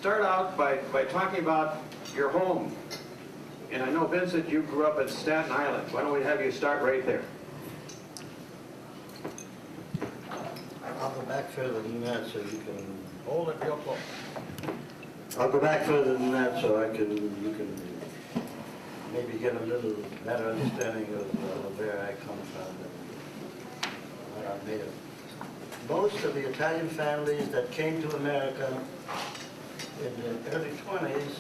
start out by talking about your home. And I know, Vincent, you grew up in Staten Island. Why don't we have you start right there? I'll go back further than that so you can hold it real close. I'll go back further than that so you can maybe get a little better understanding of where I come from and what I've made of. Most of the Italian families that came to America in the early 20s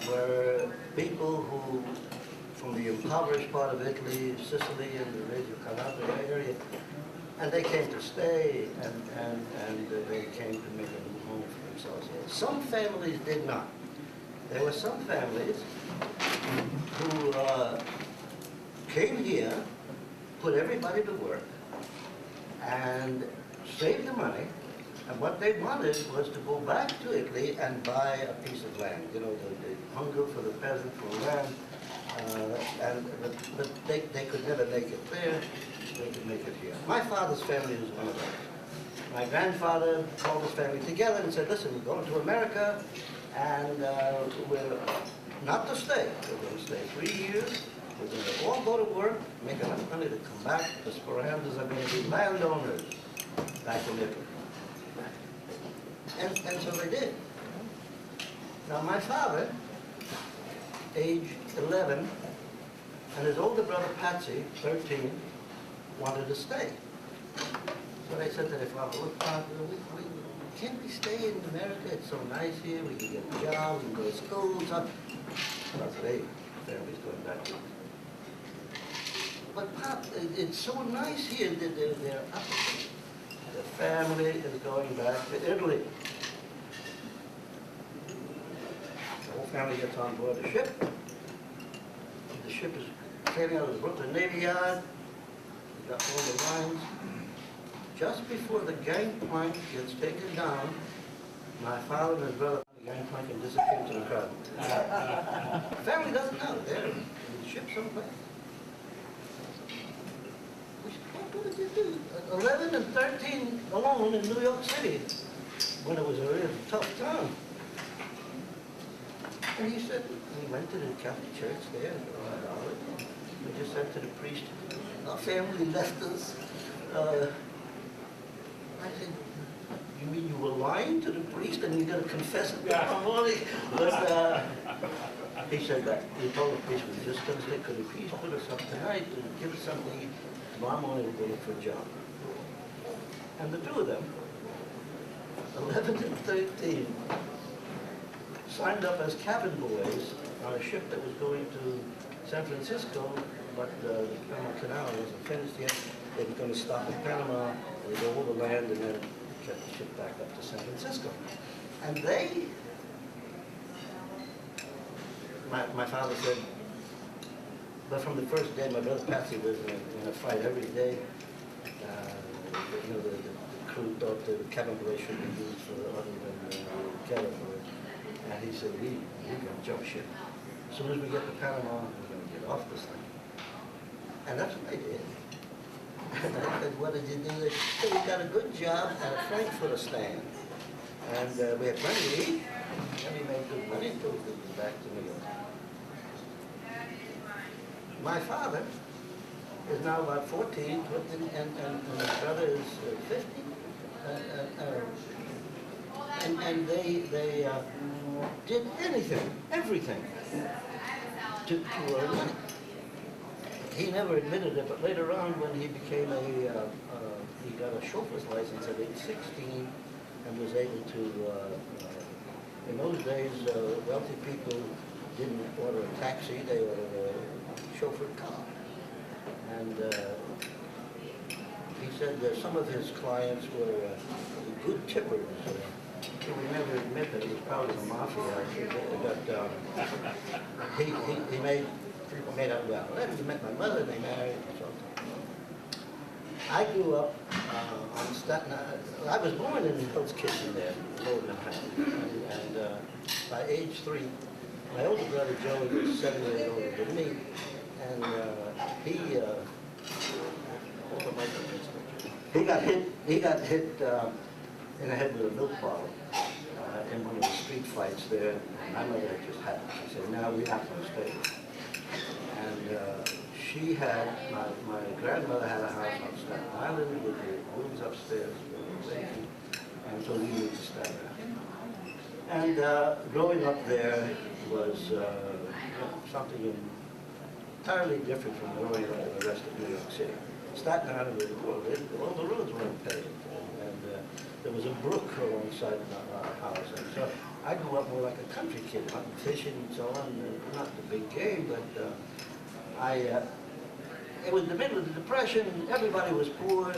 were people who, from the impoverished part of Italy, Sicily, and the Reggio Calabria area, and they came to stay, and they came to make a new home for themselves here. Some families did not. There were some families who came here, put everybody to work, and saved the money, and what they wanted was to go back to Italy and buy a piece of land. You know, the hunger for the peasant for land, but they could never make it there. They could make it here. My father's family was one of those. My grandfather called his family together and said, listen, we're going to America, and we're not to stay. We're going to stay 3 years. We're going to all go to work, make enough money to come back. The Sperandas are going to be landowners back in Italy. And so they did. Now my father, age 11, and his older brother Patsy, 13, wanted to stay. So they said to their father, look, Father, can't we stay in America? It's so nice here. We can get a job, we can go to school. So I said, hey, family's going back. But Pop, it's so nice here that they're up. The family is going back to Italy. The whole family gets on board the ship. The ship is sailing out of the Brooklyn Navy Yard. We've got all the lines. Just before the gangplank gets taken down, my father and his brother, the gangplank, and disappear into the crowd. The family doesn't know. They're in the ship someplace. What did you do? 11 and 13 alone in New York City when it was a really tough time. And he said, we went to the Catholic church there. We just said to the priest, our family left us. I said, you mean you were lying to the priest and you're going to confess it tomorrow? But he said that. He told the priest, we're just going to say, could the priest put us up tonight and give us something? Tomorrow morning we'll go look for a job. And the two of them, 11 and 13, signed up as cabin boys on a ship that was going to San Francisco, but the Panama Canal wasn't finished yet. They were going to stop in Panama, they go over the land, and then get the ship back up to San Francisco. And they, my father said, but from the first day, my brother Patsy was in a fight every day. You know, the crew thought the cabin boy should be used for other than cabin boys. And he said, we're going to jump ship. As soon as we get to Panama, we're going to get off this thing. And that's what they did. And I said, what did you do? They said, we got a good job at a Frankfurter stand. And we had plenty to eat. And we made good money until we could get back to New York. My father is now about 14, and my brother is 50. And they did anything, everything, to earn money. He never admitted it, but later on when he became he got a chauffeur's license at age 16 and was able to, in those days, wealthy people didn't order a taxi, they ordered a chauffeured car. And he said that some of his clients were good tippers. He would never admit that he was probably the mafia, but he made out well. Then he met my mother, they married, and so on. I grew up on Staten Island. I was born in Hill's Kitchen there, Lower Manhattan. And by age 3, my older brother Joey was 7 years older than me, and he got hit in the head with a milk bottle. in one of the street fights there. And my mother had just had it. She said, "No, we're not going to stay." And she had, my grandmother had a house on Staten Island with the rooms upstairs, and so we moved to Staten Island. And growing up there was something entirely different from growing up in the rest of New York City. Staten Island, all the roads weren't paved, and there was a brook alongside our house. And so I grew up more like a country kid, hunting, fishing, and so on. Not the big game, but it was the middle of the Depression. Everybody was poor.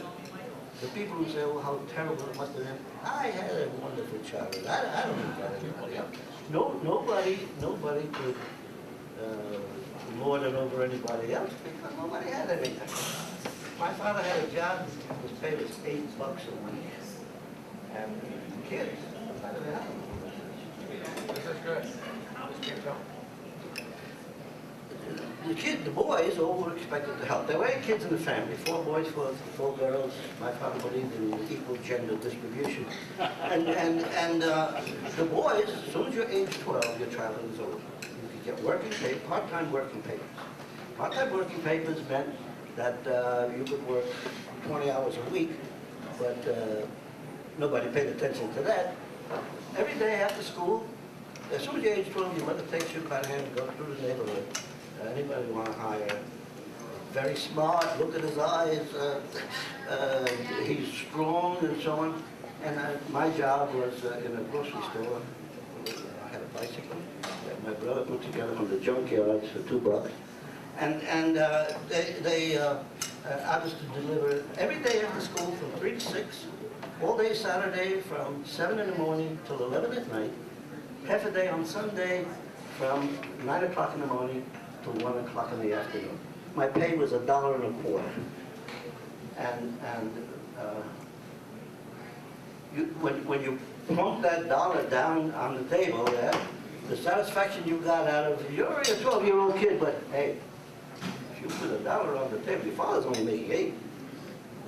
The people who say, "Oh, how terrible it must have been," I had a wonderful childhood. I don't think about anybody else. Nobody could lord it over anybody else because nobody had anything. My father had a job. His pay was $8 a week, and kids, how do they have it? This is good. Just keep going. The boys all were expected to help. There were 8 kids in the family, 4 boys, 4 girls. My father believed in equal gender distribution. And the boys, as soon as you're age 12, your childhood is over. You could get working papers, part-time working papers. Part-time working papers meant that you could work 20 hours a week, but nobody paid attention to that. Every day after school, as soon as you're age 12, your mother takes you by the hand and goes through the neighborhood. Anybody you want to hire? Very smart, look at his eyes, he's strong and so on. And my job was in a grocery store. I had a bicycle that my brother put together from the junkyards for $2. And I was to deliver every day after school from 3 to 6, all day Saturday from 7 in the morning till 11 at night, half a day on Sunday from 9 o'clock in the morning to 1 o'clock in the afternoon. My pay was $1.25. And when you plunk that dollar down on the table there, the satisfaction you got out of, you're a 12-year-old kid, but hey, if you put $1 on the table, your father's only making 8.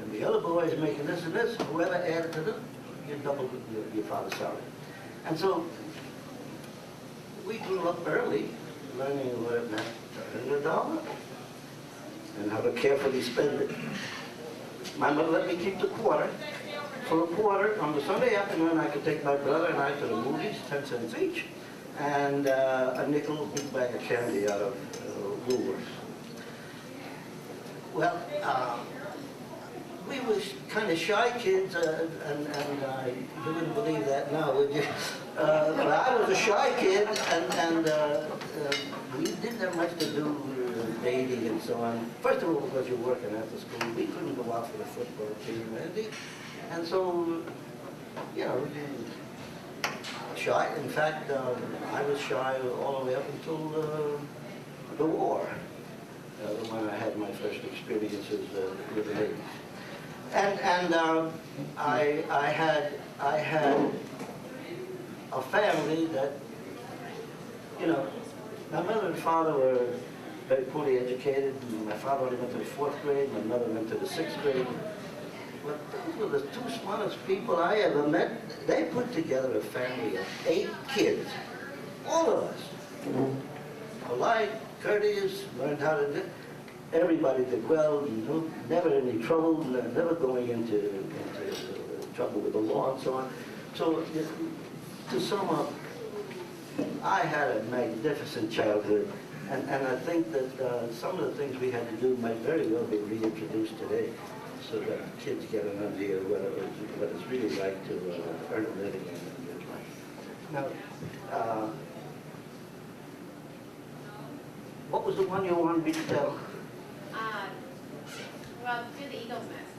And the other boy is making this and this, whoever added to this, you double your father's salary. And so we grew up early, learning what it meant to earn $1 and how to carefully spend it. My mother let me keep the quarter. For a quarter, on the Sunday afternoon, I could take my brother and I to the movies, 10 cents each, and a nickel big bag of candy out of Woolworths. Well, we were kind of shy kids, and you wouldn't believe that now, would you? But I was a shy kid, and we didn't have much to do with dating and so on. First of all, because you're working after school, we couldn't go out for the football team or anything. And so, you know, shy. In fact, I was shy all the way up until the war, when I had my first experiences with the ladies. And I had a family that, you know, my mother and father were very poorly educated. My father only went to the 4th grade, my mother went to the 6th grade. But those were the 2 smartest people I ever met. They put together a family of 8 kids, all of us. Polite, courteous, learned how to do. Everybody did well, never any trouble, never going into trouble with the law and so on. So to sum up, I had a magnificent childhood, and I think that some of the things we had to do might very well be reintroduced today, so that kids get an idea of what it's really like to earn a living in this life. Now, what was the one you wanted me to tell? Well, do the Eagle's Nest.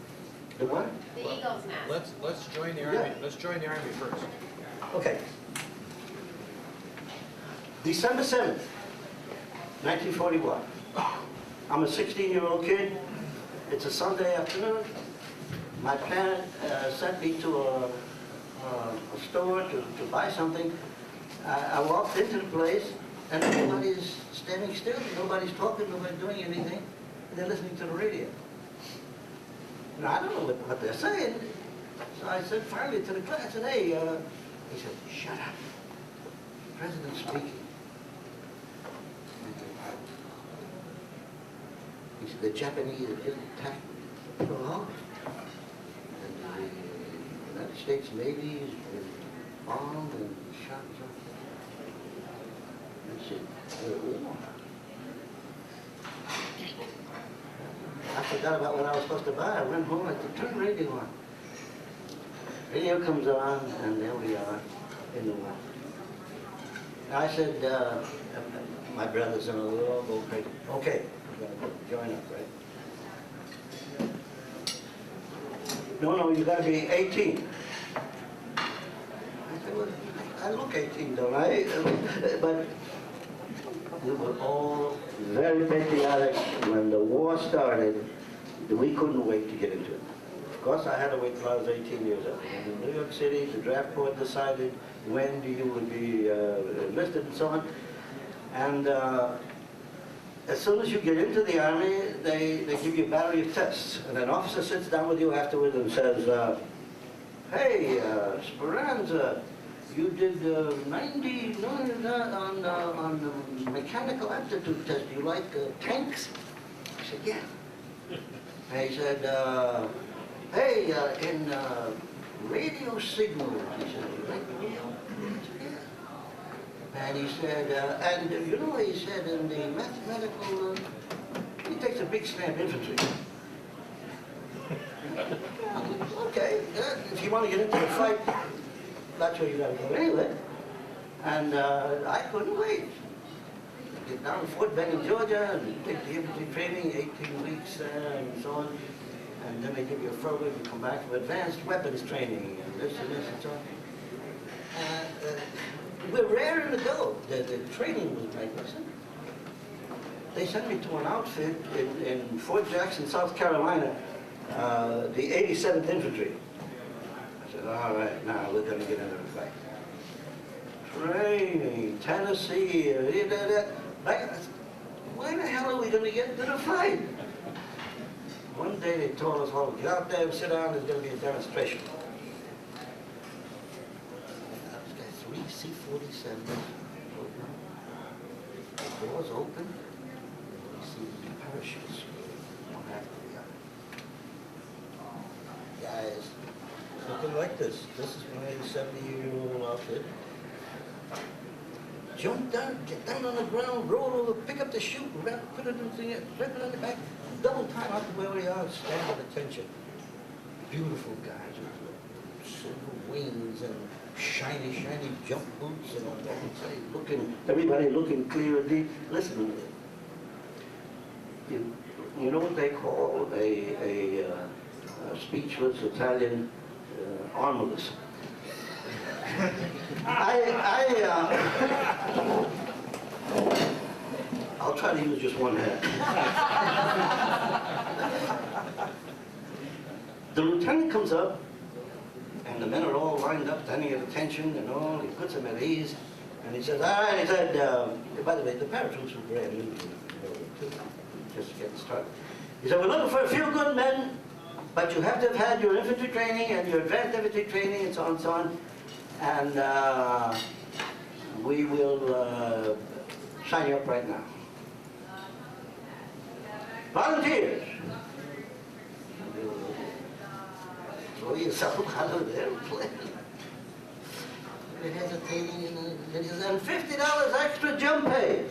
The what? The Eagle's Nest. Let's join the army. Yeah. Let's join the army first. Okay. December 7th, 1941. I'm a 16-year-old kid. It's a Sunday afternoon. My parent sent me to a store to buy something. I walked into the place, and everybody's standing still. Nobody's talking, nobody's doing anything. And they're listening to the radio. Now, I don't know what they're saying. So I said finally to the class, I said, hey, He said, shut up. President speaking. He said, the Japanese have just attacked Pearl Harbor. And the United States Navy has been bombed and shot and shot. I said, war. I forgot about what I was supposed to buy. I went home, I said, turn the radio on. Radio comes on, and there we are in the war. I said, my brothers and we all go crazy. Okay, we're going to join up, right? No, you got to be 18. I said, well, I look 18, don't I? But we were all very patriotic. When the war started, we couldn't wait to get into it. Of course, I had to wait till I was 18 years old. And in New York City, the draft board decided when you would be enlisted and so on. And as soon as you get into the Army, they give you a battery of tests. And an officer sits down with you afterwards and says, hey, Speranza, you did 99 on the mechanical aptitude test. Do you like tanks? I said, yeah. And he said, hey, in radio signals, he said, you like radio? I said, yeah. And he said, and you know what he said in the mathematical, he takes a big stamp infantry. Okay, if you want to get into the fight, that's where you got to go anyway. And I couldn't wait. Get down to Fort Benning, Georgia, and take the infantry training, 18 weeks and so on. And then they give you a furlough, you come back for advanced weapons training, and this and so on. We're raring to go. The training was magnificent. They sent me to an outfit in Fort Jackson, South Carolina, the 87th Infantry. I said, all right, now we're going to get into the fight. Training, Tennessee, why the hell are we going to get into the fight? One day they told us all, get out there and sit down, there's going to be a demonstration. I've got 3 C-47s. The doors open, you see the parachutes, one after the other. Guys, looking like this. This is my 70-year-old outfit. Jump down, get down on the ground, roll over, pick up the chute, put it in the thing, flip it on the back, double time out to where we are, stand at attention. Beautiful guys with silver wings and shiny, shiny jump boots and looking, everybody looking clear and deep. Listen, you know what they call a speechless Italian armless? I'll try to use just one hand. The lieutenant comes up, and the men are all lined up, standing at attention, and all. He puts them at ease, and he says, all right, he said, by the way, the paratroops were brand new, just getting started. He said, we're looking for a few good men, but you have to have had your infantry training and your advanced infantry training and so on and so on. And we will sign you up right now. Volunteers! Throw yourself out of the airplane. They're hesitating, and he says, and $50 extra jump pay.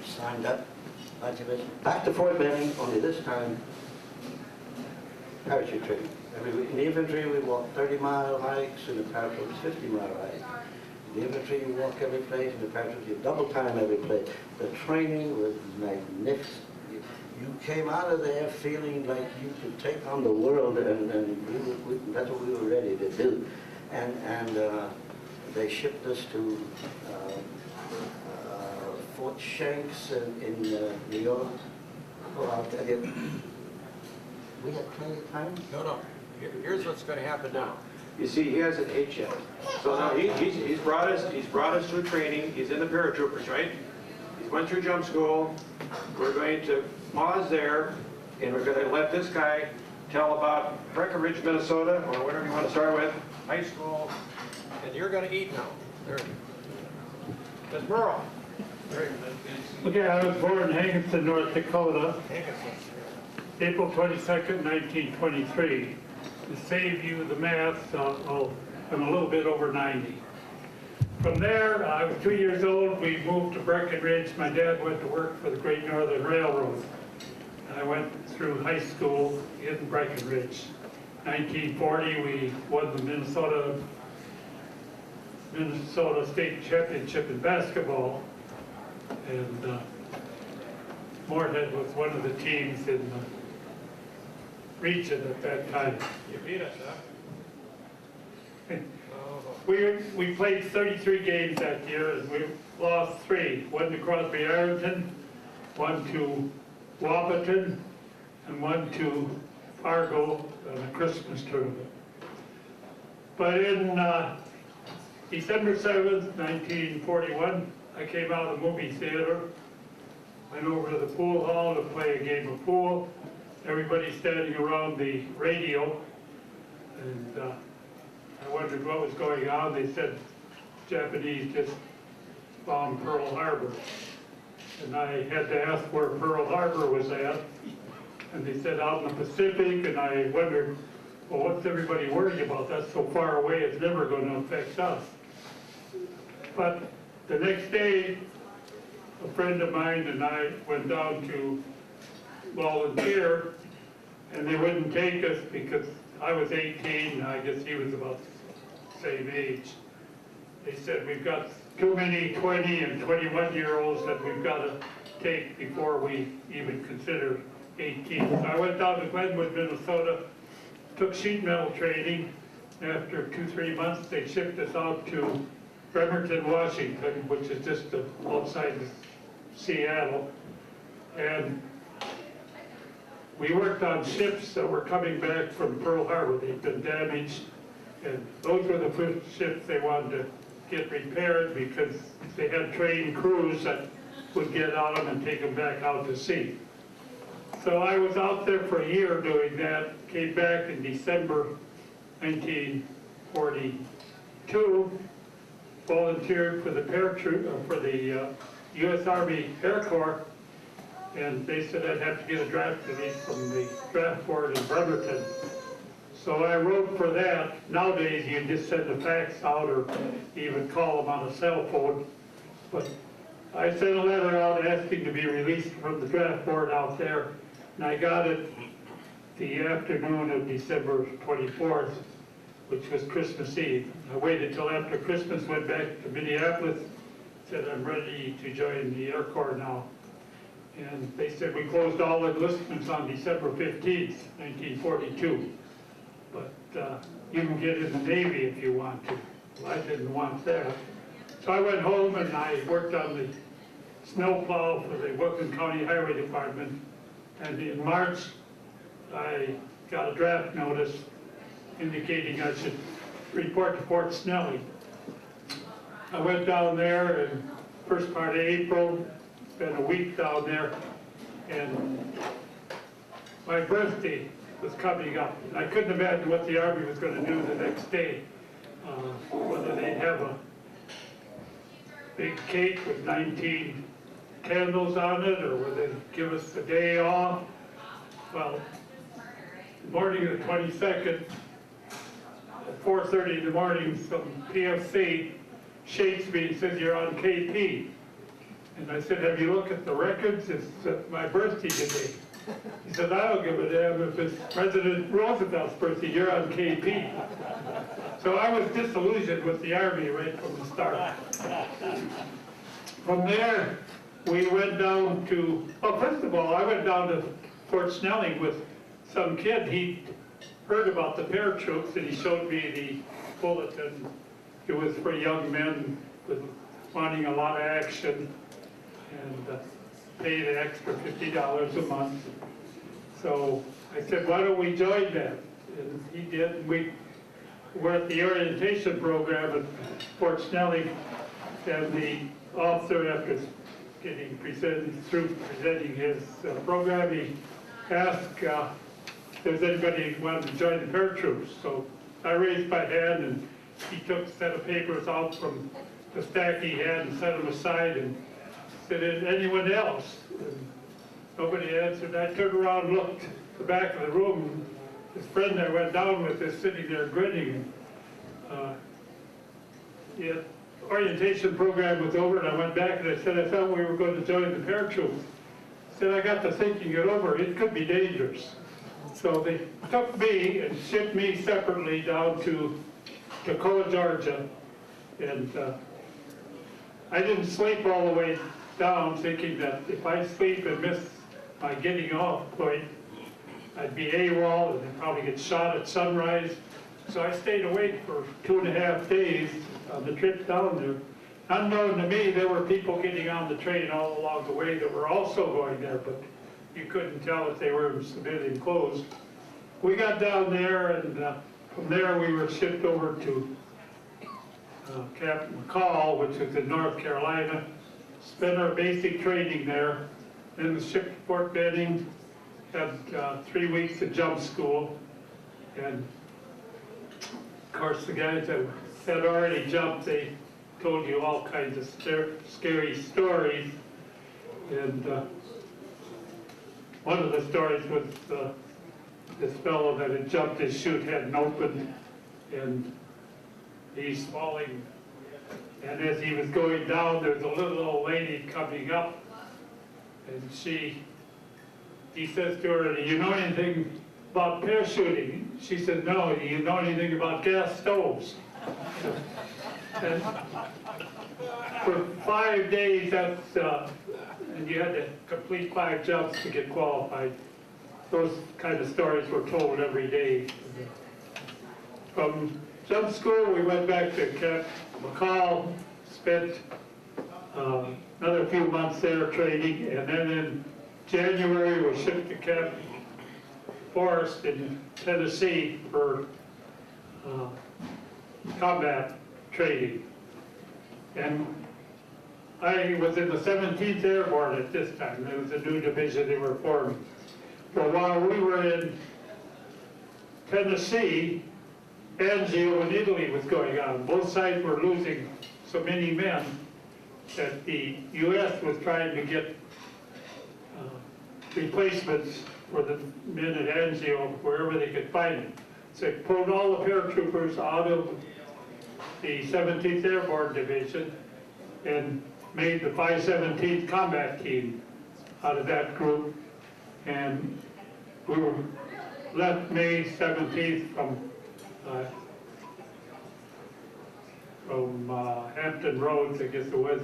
Signed up. Back to Fort Benning, only this time, parachute training. In the infantry, we walk 30-mile hikes, in the parachutes, 50-mile hikes. In the infantry, you walk every place, in the parachutes, you double time every place. The training was magnificent. You came out of there feeling like you could take on the world, and that's what we were ready to do. And they shipped us to Fort Shanks in New York. Oh, I'll tell you. We had plenty of time? No. Here's what's going to happen now. You see, he has an HF. So now he's brought us to training. He's in the paratroopers, right? He went through jump school. We're going to pause there, and we're going to let this guy tell about Breckenridge, Minnesota, or whatever you want to start with. High school, and you're gonna eat now. There. Ms. Merle. There. Okay, I was born in Hankinson, North Dakota, April 22nd, 1923. To save you the math, I'm a little bit over 90. From there, I was 2 years old. We moved to Breckenridge. My dad went to work for the Great Northern Railroad. I went through high school in Breckenridge. 1940, we won the Minnesota State Championship in basketball. And Moorhead was one of the teams in the region at that time. You beat us, huh? We played 33 games that year, and we lost 3. One to Crosby Ironton, one to Wapaton, and one to Fargo in a Christmas tournament. But in December 7th, 1941, I came out of the movie theater, went over to the pool hall to play a game of pool. Everybody standing around the radio, and I wondered what was going on. They said Japanese just bombed Pearl Harbor. And I had to ask where Pearl Harbor was at. And they said out in the Pacific, and I wondered, well, what's everybody worried about? That's so far away, it's never going to affect us. But the next day, a friend of mine and I went down to volunteer, and they wouldn't take us because I was 18, I guess he was about the same age. They said, we've got too many 20 and 21-year-olds that we've got to take before we even consider 18. So I went down to Glenwood, Minnesota, took sheet metal training. After 2-3 months, they shipped us out to Bremerton, Washington, which is just outside Seattle. And we worked on ships that were coming back from Pearl Harbor. They'd been damaged, and those were the first ships they wanted to get repaired because they had trained crews that would get on them and take them back out to sea. So I was out there for a year doing that, came back in December 1942, volunteered for the U.S. Army Air Corps, and they said I'd have to get a draft release from the draft board in Bremerton. So I wrote for that. Nowadays, you just send a fax out or even call them on a cell phone. But I sent a letter out asking to be released from the draft board out there, and I got it the afternoon of December 24th, which was Christmas Eve. I waited till after Christmas, went back to Minneapolis, said I'm ready to join the Air Corps now. And they said we closed all enlistments on December 15th, 1942. But you can get in the Navy if you want to. Well, I didn't want that. So I went home and I worked on the snowplow for the Wilton County Highway Department. And in March, I got a draft notice indicating I should report to Fort Snelling. I went down there in first part of April, spent a week down there, and my birthday was coming up. And I couldn't imagine what the Army was going to do the next day. Whether they'd have a big cake with 19 candles on it, or whether they'd give us the day off. Well, the morning of the 22nd, at 4:30 in the morning, some PFC shakes me and says, "You're on KP." And I said, "Have you looked at the records? It's my birthday today." He said, "I don't give a damn if it's President Roosevelt's birthday, you're on KP." So I was disillusioned with the Army right from the start. From there, we went down to, well, first of all, I went down to Fort Snelling with some kid. He heard about the paratroops and he showed me the bulletin. It was for young men with wanting a lot of action, and paid an extra $50 a month. So I said, why don't we join that? And he did. And we were at the orientation program at Fort Snelling, and the officer, after getting presenting his program, he asked if there's anybody who wanted to join the paratroops. So I raised my hand, and he took a set of papers out from the stack he had and set them aside and said, "Is anyone else?" And nobody answered. I turned around and looked at the back of the room, and his friend I went down with is sitting there grinning. The orientation program was over, and I went back and I said, "I thought we were going to join the paratroops." He said, "I got to thinking it over. It could be dangerous." So they took me and shipped me separately down to Toccoa, Georgia. And I didn't sleep all the way down, thinking that if I sleep and miss my getting off point, I'd be AWOL and I'd probably get shot at sunrise. So I stayed awake for 2.5 days on the trip down there. Unknown to me, there were people getting on the train all along the way that were also going there, but you couldn't tell if they were in civilian clothes. We got down there, and from there we were shipped over to Camp McCall, which is in North Carolina. Spent our basic training there. Then was shipped to Fort Benning, had 3 weeks of jump school. And of course, the guys that had already jumped, they told you all kinds of scary stories. And one of the stories was this fellow that had jumped, his chute hadn't opened, and he's falling. And as he was going down, there's a little old lady coming up, and he says to her, "Do you know anything about parachuting?" She said, "No." "Do you know anything about gas stoves?" And for 5 days, and you had to complete 5 jumps to get qualified. Those kind of stories were told every day. From jump school, we went back to Camp McCall, spent another few months there training, and then in January, we shipped to Camp Forest in Tennessee for combat training. And I was in the 17th Airborne at this time. There was a new division they were forming. But while we were in Tennessee, Angio in Italy was going on. Both sides were losing so many men that the U.S. was trying to get replacements for the men at Angio wherever they could find them. So they pulled all the paratroopers out of the 17th Airborne Division and made the 517th Combat Team out of that group. And we were left May 17th from Hampton Roads, I guess it was,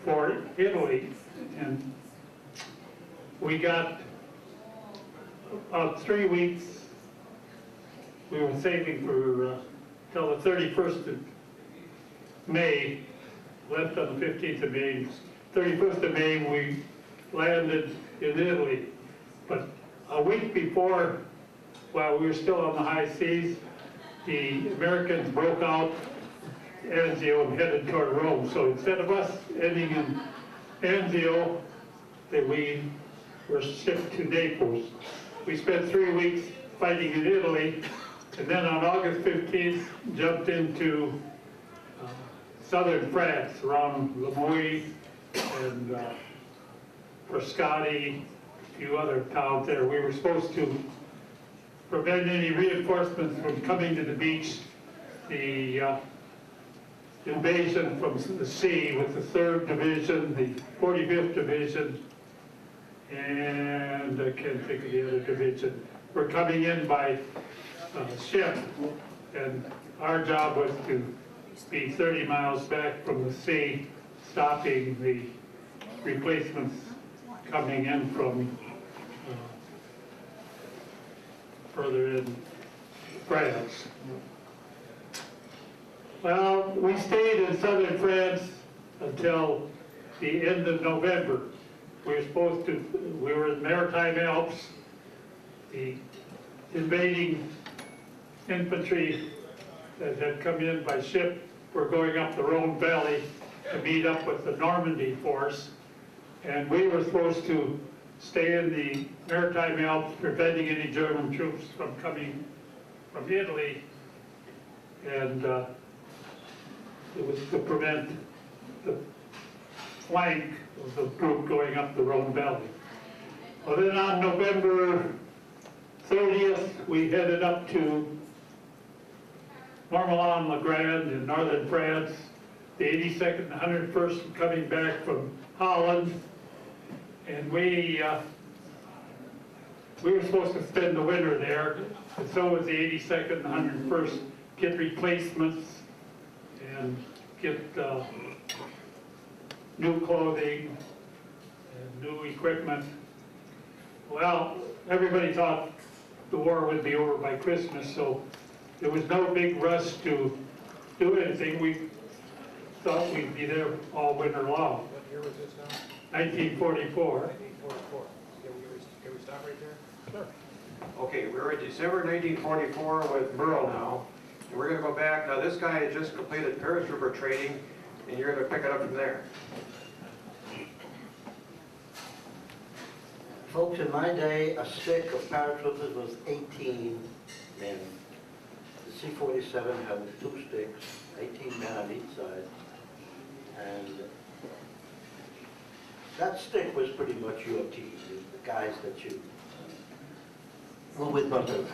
for Italy. And we got about 3 weeks. We were saving for till the 31st of May, left on the 15th of May. 31st of May, we landed in Italy. But a week before, while we were still on the high seas, the Americans broke out Anzio and headed toward Rome. So instead of us ending in Anzio, we were shipped to Naples. We spent 3 weeks fighting in Italy, and then on August 15th, jumped into southern France, around Limoux and Frascati, a few other towns there. We were supposed to prevent any reinforcements from coming to the beach. The invasion from the sea with the 3rd Division, the 45th Division, and I can't think of the other division, were coming in by ship, and our job was to be 30 miles back from the sea, stopping the replacements coming in from further in France. Well, we stayed in southern France until the end of November. We were in the Maritime Alps. The invading infantry that had come in by ship were going up the Rhone Valley to meet up with the Normandy force. And we were supposed to stay in the Maritime Alps, preventing any German troops from coming from Italy. And it was to prevent the flank of the group going up the Rhone Valley. Well, then on November 30th, we headed up to Marmolon-le-Grand in northern France. The 82nd and 101st coming back from Holland. And we were supposed to spend the winter there, and so was the 82nd and 101st, get replacements and get new clothing and new equipment. Well, everybody thought the war would be over by Christmas, so there was no big rush to do anything. We thought we'd be there all winter long. What year was this now? 1944. 1944. Can we stop right there? Sure. Okay, we're in December 1944 with Merle now. And we're going to go back. Now, this guy has just completed paratrooper training, and you're going to pick it up from there. Folks, in my day, a stick of paratroopers was 18 men. The C-47 had 2 sticks, 18 men on each side. And that stick was pretty much your team, the guys that you were with Bunter.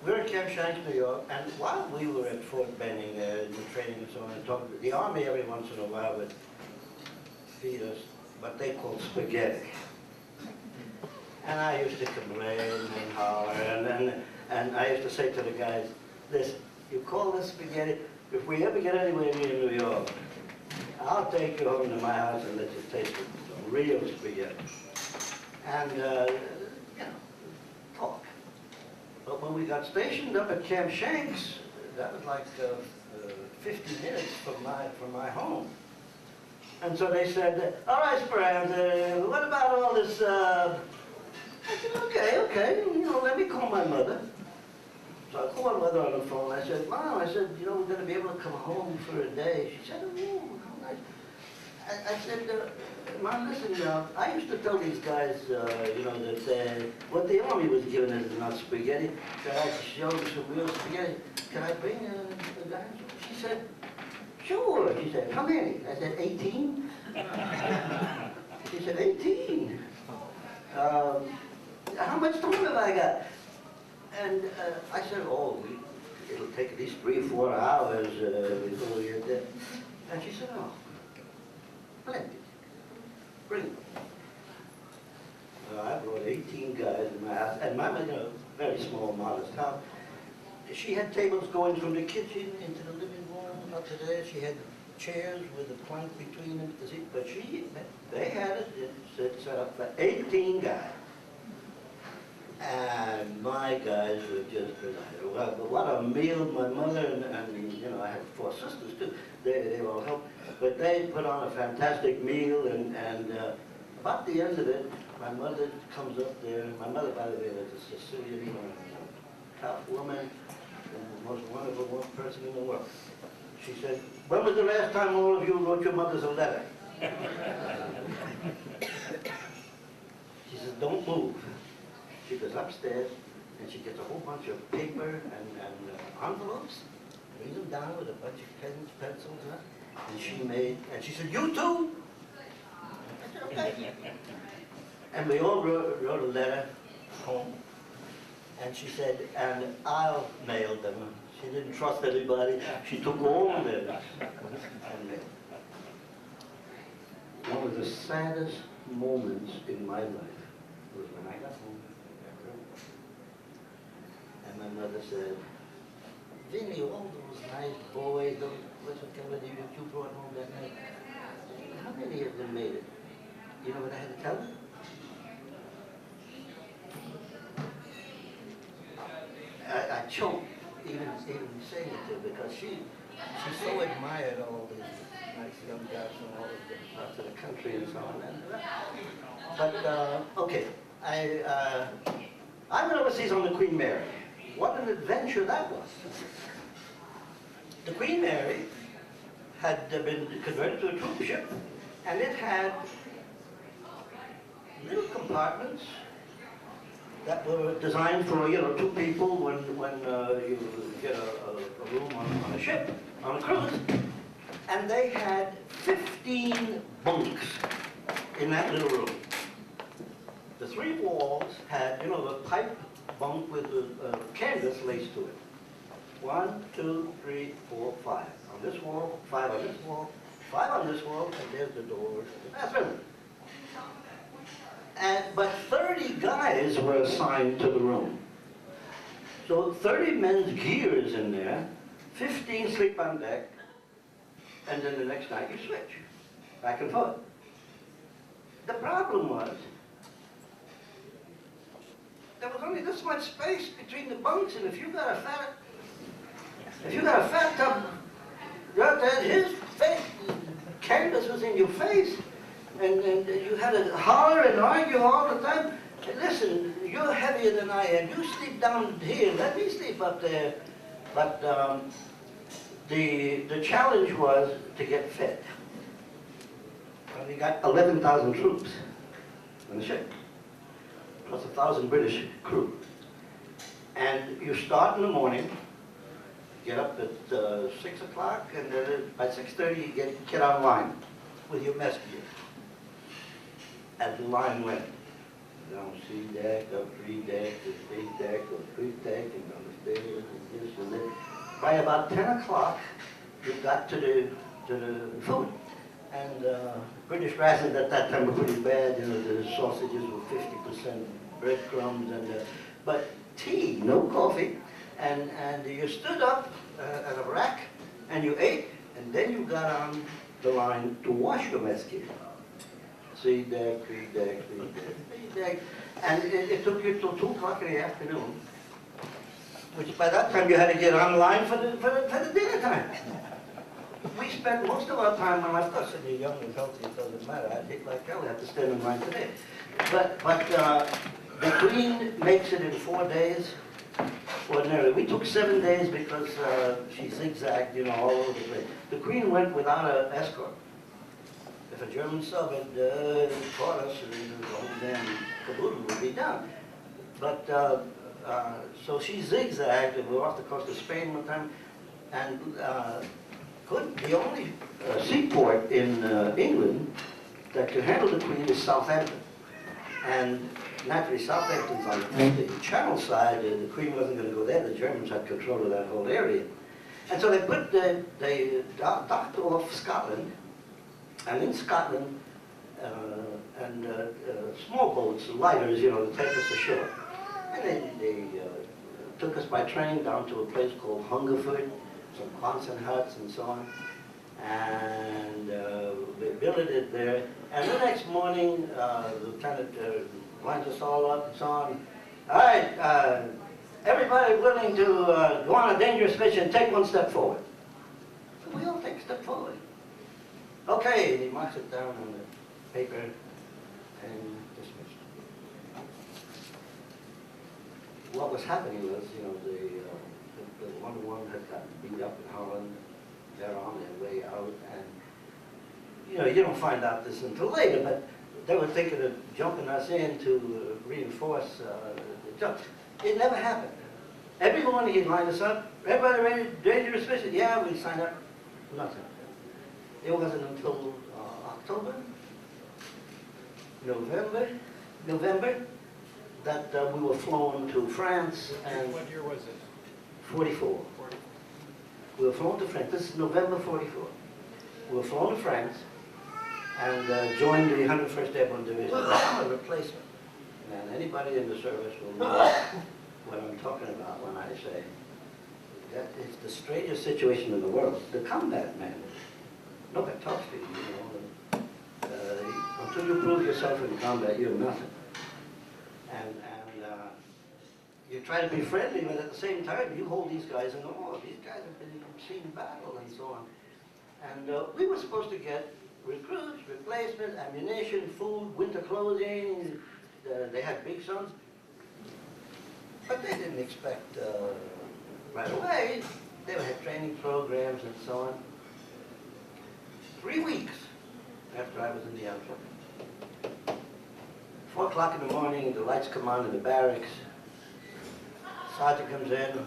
We were at Camp Shanks, New York, and while we were at Fort Benning, in the training and so on, and talking, the Army every once in a while would feed us what they called spaghetti. And I used to complain and holler, and I used to say to the guys, listen, you call this spaghetti, if we ever get anywhere near New York, I'll take you home to my house and let you taste some real spaghetti. And, you know, talk. But when we got stationed up at Camp Shanks, that was like 50 minutes from my home. And so they said, all right, Speranza, what about all this, I said, okay, you know, let me call my mother. So I called my mother on the phone. I said, Mom, I said, you know, we're going to be able to come home for a day. She said, oh, how nice. I said, Mom, listen, I used to tell these guys, you know, that what the Army was giving us is not spaghetti. That I show them some real spaghetti. Can I bring the guys? She said, sure. She said, how many? I said, 18. She said, 18. How much time have I got? And I said, oh, it'll take at least 3 or 4 hours before we get there. And she said, oh, plenty. Bring them. I brought 18 guys in my house, and my mother, a very small, modest house. She had tables going from the kitchen into the living room up to there. She had chairs with a plank between them, but they had it set up for 18 guys. And my guys were just delighted. What a meal. My mother and you know, I had 4 sisters too. They all helped. But they put on a fantastic meal, and about the end of it, my mother comes up there. My mother, by the way, was a Sicilian, tough woman, the most wonderful person in the world. She said, when was the last time all of you wrote your mothers a letter? She says, don't move. She goes upstairs, and she gets a whole bunch of paper and envelopes, brings them down with a bunch of pens, pencils, and she said, you too? I said, okay. And we all wrote a letter home, and she said, and I'll mail them. She didn't trust anybody. She took all of them and mailed them. One of the saddest moments in my life was when I got home. And my mother said, Vinny, all those nice boys, those that you brought home that night, how many of them made it? You know what I had to tell her? I choked even saying it to her, because she so admired all these nice young guys from all of the parts of the country and so on. But, okay, I went overseas on the Queen Mary. What an adventure that was. The Queen Mary had been converted to a troop ship, and it had little compartments that were designed for, you know, 2 people when you get a room on a ship, on a cruise. And they had 15 bunks in that little room. The 3 walls had, you know, the pipe bunk with the canvas laced to it. 1, 2, 3, 4, 5. On this wall, 5 on this wall, 5 on this wall, and there's the door to the bathroom. But 30 guys were assigned to the room. So 30 men's gear is in there, 15 sleep on deck, and then the next night you switch, back and forth. The problem was, there was only this much space between the bunks, and if you got a fat tub, right there, his face, canvas was in your face, and you had to holler and argue all the time. Hey, listen, you're heavier than I am. You sleep down here. Let me sleep up there. But the challenge was to get fed. And we got 11,000 troops on the ship, plus 1,000 British crew. And you start in the morning, get up at 6 o'clock, and then by 6:30 you get online with your mess gear. As the line went, down C deck, up 3 deck, to 3 deck, up 3 deck, and down the stairs, and this and that. By about 10 o'clock, you got to the food. And British rations at that time were pretty bad. You know, the sausages were 50% breadcrumbs, but tea, no coffee. And you stood up at a rack, and you ate, and then you got on the line to wash your mess gear. C deck, 3 deck, 3 deck, 3 deck. And it took you till 2 o'clock in the afternoon, which by that time you had to get online for the dinner time. We spent most of our time, when of course, when you're young and healthy, it doesn't matter. I'd hate like hell to have to stand in line today. But the Queen makes it in 4 days. Ordinarily, we took 7 days because she zigzagged, you know, all over the place. The Queen went without an escort. If a German sub had caught us, the whole damn caboodle would be down. But so she zigzagged, and we were off the coast of Spain one time, and the only seaport in England that could handle the Queen is Southampton. And naturally, Southampton's on the Channel side, and the Queen wasn't going to go there. The Germans had control of that whole area. And so they docked off Scotland, and in Scotland, small boats, lighters, you know, to take us ashore. And they took us by train down to a place called Hungerford, some Quonset huts and so on. And they billeted there. And the next morning, the lieutenant lines us all up and so on. All right, everybody willing to go on a dangerous mission, take 1 step forward. So we all take a step forward. Okay, he marks it down on the paper and dismissed. What was happening was, you know, the 101 had got beat up in Holland. They're on their way out, and you know, you don't find out this until later, but they were thinking of jumping us in to reinforce the jump. It never happened. Every morning he'd line us up. Everybody ready? Dangerous mission? Yeah, we signed up. Nothing. It wasn't until October, November, that we were flown to France. And What year was it? 44. We were flown to France. This is November 44. We were flown to France and joined the 101st Airborne Division. A replacement. And anybody in the service will know what I'm talking about when I say that it's the strangest situation in the world. The combat man. Nobody talks to you, you know. Until you prove yourself in combat, you're nothing. And you try to be friendly, but at the same time, you hold these guys in awe. These guys have been seen battle and so on. And we were supposed to get recruits, replacement, ammunition, food, winter clothing. They had big sons. But they didn't expect right away. They had training programs and so on. 3 weeks after I was in the outfit, 4 o'clock in the morning, the lights come on in the barracks. Sergeant comes in.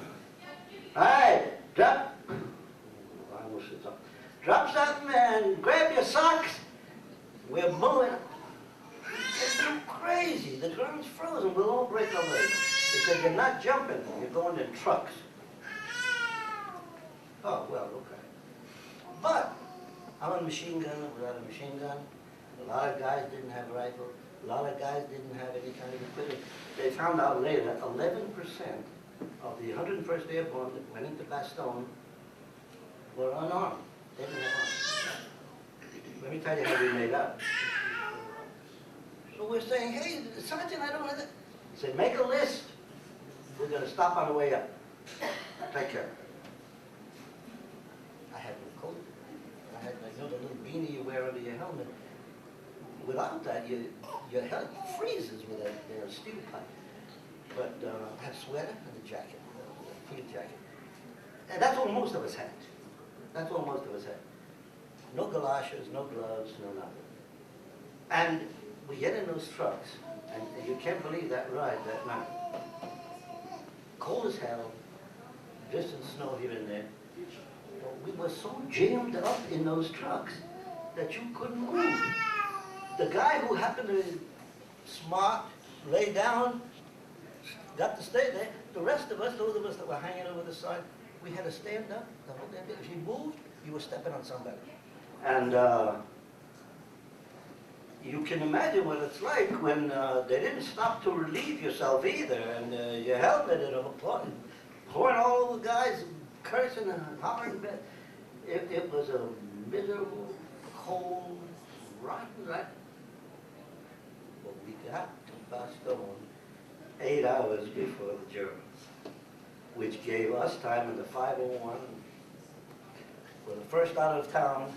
Hey, drop. I almost said something. Drop something and grab your socks. We're moving. It's so crazy. The ground's frozen. We'll all break our legs. He said, you're not jumping. You're going in trucks. Oh, well, okay. But I'm a machine gunner without a machine gun. A lot of guys didn't have rifles. A lot of guys didn't have any kind of equipment. They found out later that 11% of the 101st Airborne that went into Bastogne were unarmed. They didn't have arms. Let me tell you how we made out. So we're saying, hey, Sergeant, I don't have that. He said, make a list. We're going to stop on the way up. Take care. I had no coat. I had the little beanie you wear under your helmet. Without that, your head freezes with a steel pipe. But I had a sweater and a jacket, a field jacket. And that's what most of us had. That's what most of us had. No galoshes, no gloves, no nothing. And we get in those trucks, and you can't believe that ride that night. Cold as hell, distant snow here and there. But we were so jammed up in those trucks that you couldn't move. The guy who happened to be smart, lay down, got to stay there. The rest of us, those of us that were hanging over the side, we had to stand up the whole damn day. If you moved, you were stepping on somebody. And you can imagine what it's like when they didn't stop to relieve yourself either, and your helmet and pouring all over the guys, cursing and hollering. It was a miserable, cold, rotten ride. But we got to Bastogne 8 hours before the Germans, which gave us time in the 501, for the first out of town,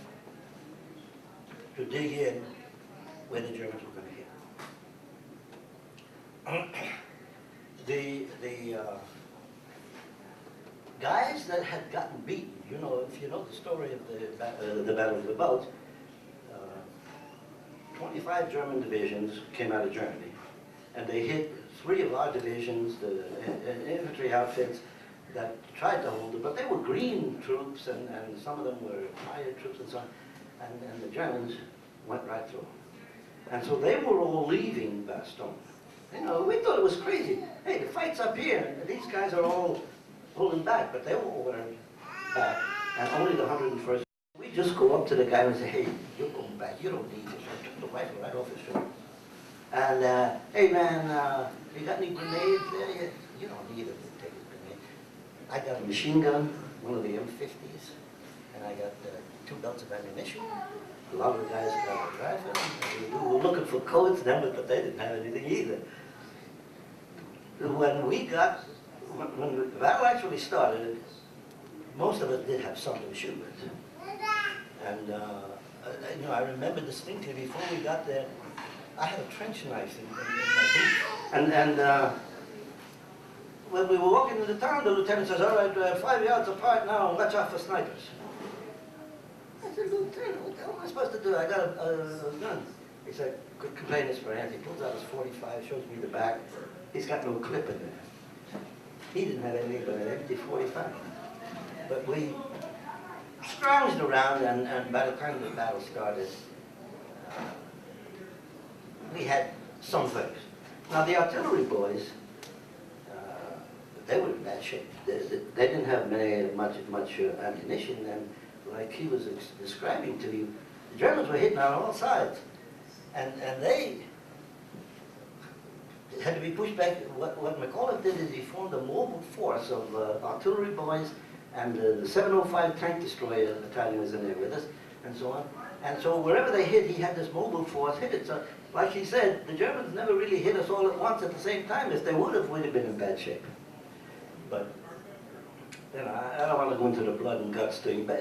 to dig in where the Germans were going to hit. The guys that had gotten beaten, you know, if you know the story of the Battle of the Bulge, 25 German divisions came out of Germany, and they hit 3 of our divisions, the infantry outfits that tried to hold it, but they were green troops, and some of them were hired troops and so on, and the Germans went right through them. And so they were all leaving Bastogne. You know, we thought it was crazy. Hey, the fight's up here, and these guys are all pulling back, but they were ordered back, and only the 101st. We just go up to the guy and say, hey, you're going back, you don't need this. I took the rifle right off his shoulder. And, hey man, you got any grenades there? You don't need it to take a grenade. I got a machine gun, one of the M50s, and I got 2 belts of ammunition. A lot of the guys got a rifle. We were looking for codes and everything, but they didn't have anything either. When the battle actually started, most of us did have something to shoot with. And, you know, I remember distinctly before we got there, I had a trench knife in my boot. And when we were walking into town, the lieutenant says, all right, 5 yards apart now, and watch out for snipers. I said, Lieutenant, what am I supposed to do? I got a gun. He said, could complain this for hands. He pulls out his 45, shows me the back. He's got no clip in there. He didn't have anything but an empty 45. But we scrounged around, and by the time the battle started, we had some things. Now the artillery boys, they were in bad shape. They didn't have much ammunition, and like he was describing to you, the Germans were hitting on all sides, and they had to be pushed back. What McAuliffe did is he formed a mobile force of artillery boys, and the 705 tank destroyer battalion was in there with us, and so on. And so wherever they hit, he had this mobile force hit it. So, like he said, the Germans never really hit us all at once at the same time. If they would have, we'd have been in bad shape. But, you know, I don't want to go into the blood and guts thing, but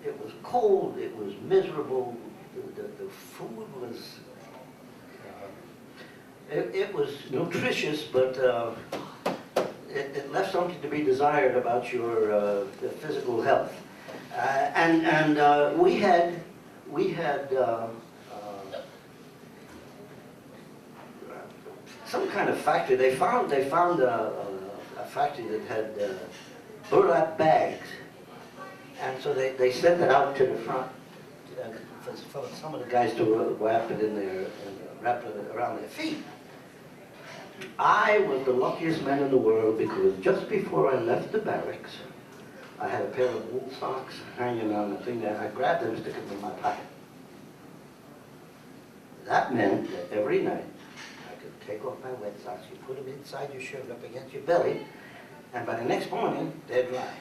it was cold, it was miserable, the food was, it was nutritious, but it left something to be desired about your physical health. And we had some kind of factory. They found a factory that had burlap bags, and so they sent it out to the front for some of the guys to wrap it in there and wrap it around their feet. I was the luckiest man in the world because just before I left the barracks, I had a pair of wool socks hanging on the thing there. I grabbed them and stuck them in my pocket. That meant that every night I could take off my wet socks, you put them inside your shirt up against your belly, and by the next morning, they're dry.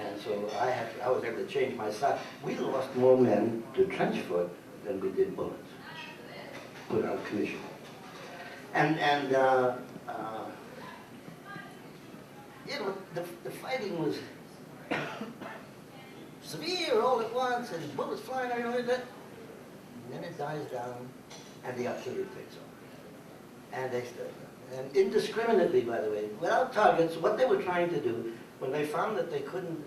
And so I was able to change my socks. We lost more men to trench foot than we did bullets. Put out of commission. And you know, the fighting was severe all at once, and bullets flying everywhere. And then it dies down, and the artillery takes over. And they still, and indiscriminately, by the way, without targets, what they were trying to do, when they found that they couldn't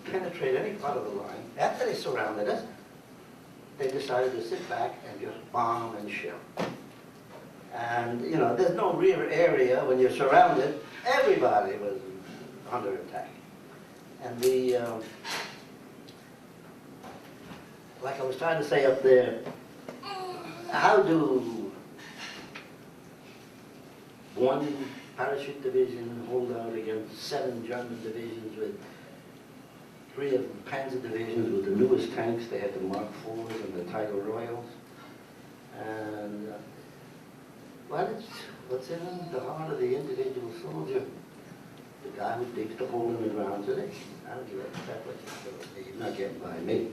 penetrate any part of the line, after they surrounded us, they decided to sit back and just bomb and shell. And, you know, there's no rear area when you're surrounded. Everybody was under attack. And like I was trying to say up there, how do one parachute division hold out against 7 German divisions with 3 of the Panzer divisions with the newest tanks? They had the Mark IVs and the Tiger Royals. And well, it's what's in the heart of the individual soldier. The guy who digs the hole in the ground today. I don't give a crap what you say. You're not getting by me.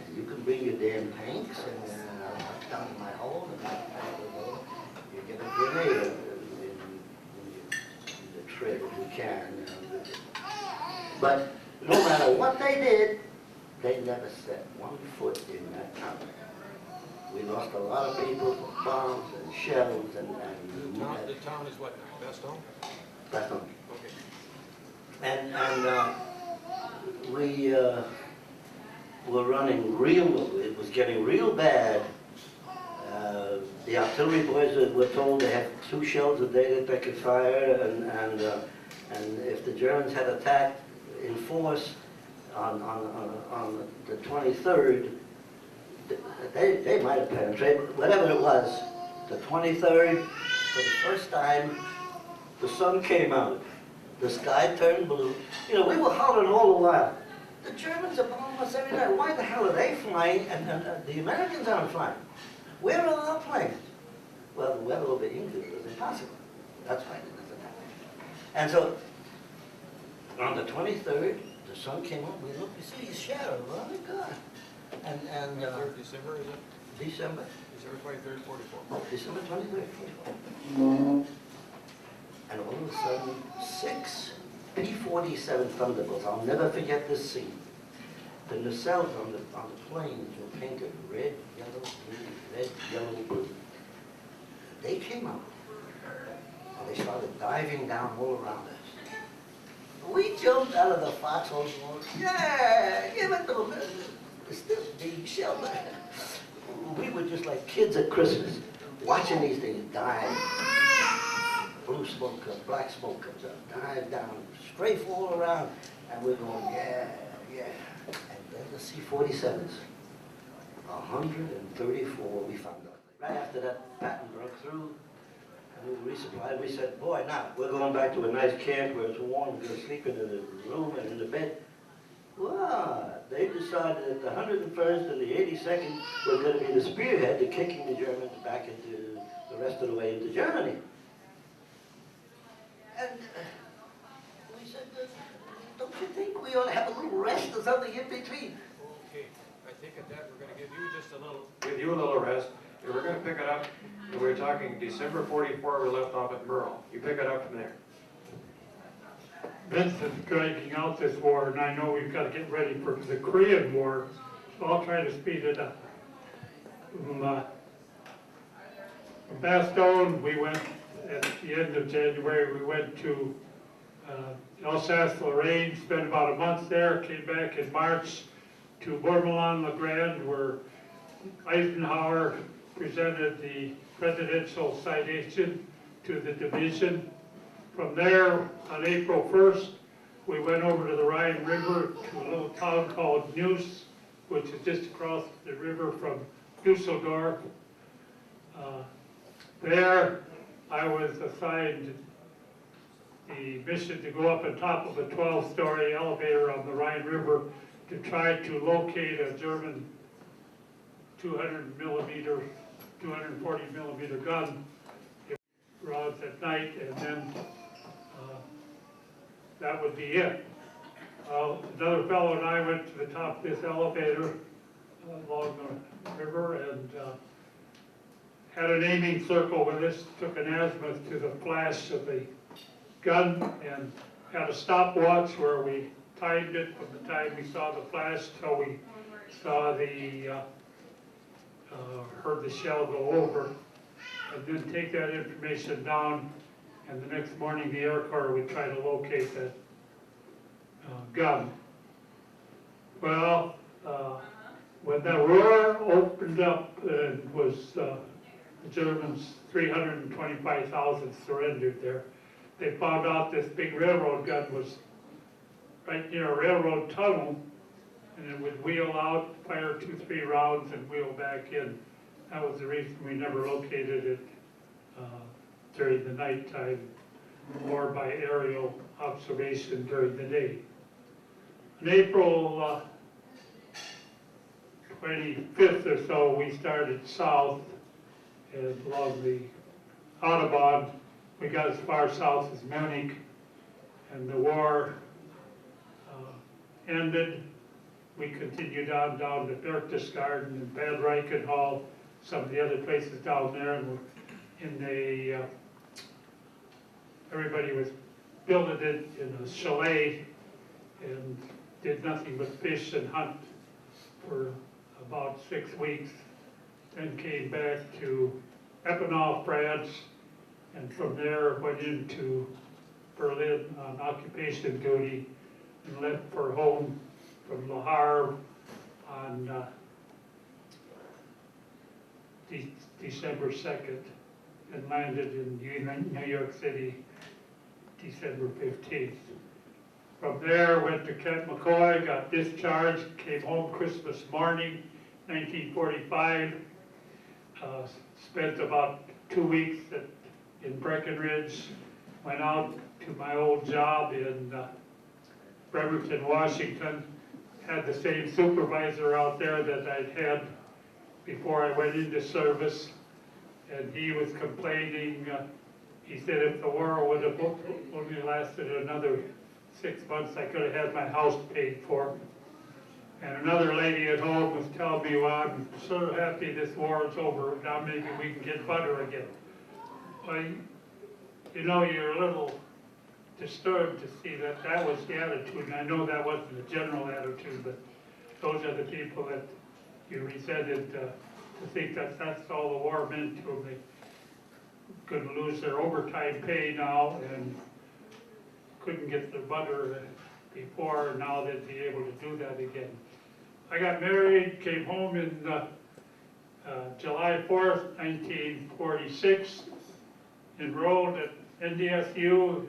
And you can bring your damn tanks, and I'll knock down my hole, and you get a grenade in the tread if you can. But no matter what they did, they never set 1 foot in that town. We lost a lot of people from bombs and shells and The town is what now? Bastogne? Bastogne. Okay. And we were running it was getting real bad. The artillery boys were told they had 2 shells a day that they could fire, and if the Germans had attacked in force on the 23rd, they might have penetrated, whatever it was. The 23rd, for the first time, the sun came out. The sky turned blue. You know, we were hollering all the while. The Germans are bombing us every night. Why the hell are they flying and the Americans aren't flying? Where are our planes? Well, the weather over England was impossible. That's why they didn't attack. And so, on the 23rd, the sun came up. We looked, we see his shadow. Oh my God. And 3rd December, is it? December. December 23rd, 44. Oh, December 23rd. And all of a sudden, 6 P-47 Thunderbolts. I'll never forget this scene. The nacelles on the planes were painted red, yellow, blue, red, yellow, blue. They came out, and they started diving down all around us. We jumped out of the foxhole and yeah, give it to them. It's this big shell. We were just like kids at Christmas, watching these things dive. Blue smoke comes, black smoke comes up, dive down, strafe all around, and we're going, yeah, yeah. And then the C-47s, 134 we found out. Right after that pattern broke through, and we resupplied, we said, boy, now, we're going back to a nice camp where it's warm, we're going to sleep in the room and in the bed. Well, they decided that the 101st and the 82nd were going to be the spearhead to kicking the Germans back into the rest of the way into Germany. And we said, don't you think we ought to have a little rest or something in between? Okay, I think at that we're going to give you just a little... Give you a little rest, and we're gonna pick it up, and we were talking December 44, we left off at Merle. You pick it up from there. Vince is dragging out this war, and I know we've got to get ready for the Korean War, so I'll try to speed it up. From Bastogne, we went, at the end of January, we went to Alsace-Lorraine, spent about a month there, came back in March to Bourmelon-le-Grand, where Eisenhower presented the presidential citation to the division. From there, on April 1st, we went over to the Rhine River to a little town called Neuss, which is just across the river from Dusseldorf. There, I was assigned the mission to go up on top of a 12-story elevator on the Rhine River to try to locate a German 240 millimeter gun rounds at night, and then that would be it. Another fellow and I went to the top of this elevator along the river and had an aiming circle where this took an azimuth to the flash of the gun, and had a stopwatch where we timed it from the time we saw the flash till we saw the heard the shell go over, and then take that information down, and the next morning the Air Corps would try to locate that gun. Well, when the war opened up and was the Germans, 325,000 surrendered there, they found out this big railroad gun was right near a railroad tunnel, and it would wheel out, fire 2-3 rounds, and wheel back in. That was the reason we never located it during the nighttime, or by aerial observation during the day. On April 25th or so, we started south, and along the Autobahn, we got as far south as Munich, and the war ended. We continued on down to Berchtesgaden and Bad Reichenhall, some of the other places down there, and we're in the, everybody was building it in a chalet and did nothing but fish and hunt for about 6 weeks. Then came back to Eppenau, France, and from there went into Berlin on occupation duty and left for home from Le Havre on December 2nd and landed in New York City December 15th. From there, went to Camp McCoy, got discharged, came home Christmas morning, 1945. Spent about 2 weeks in Breckenridge, went out to my old job in Bremerton, Washington, had the same supervisor out there that I'd had before I went into service, and he was complaining. He said if the war would have only lasted another 6 months, I could have had my house paid for. And another lady at home was telling me, well, I'm so happy this war is over, now maybe we can get butter again. Well, you know, you're a little disturbed to see that that was the attitude, and I know that wasn't the general attitude, but those are the people that you resented, to think that that's all the war meant to them. They couldn't lose their overtime pay now and couldn't get their butter before, now they'd be able to do that again. I got married, came home in July 4th, 1946, enrolled at NDSU.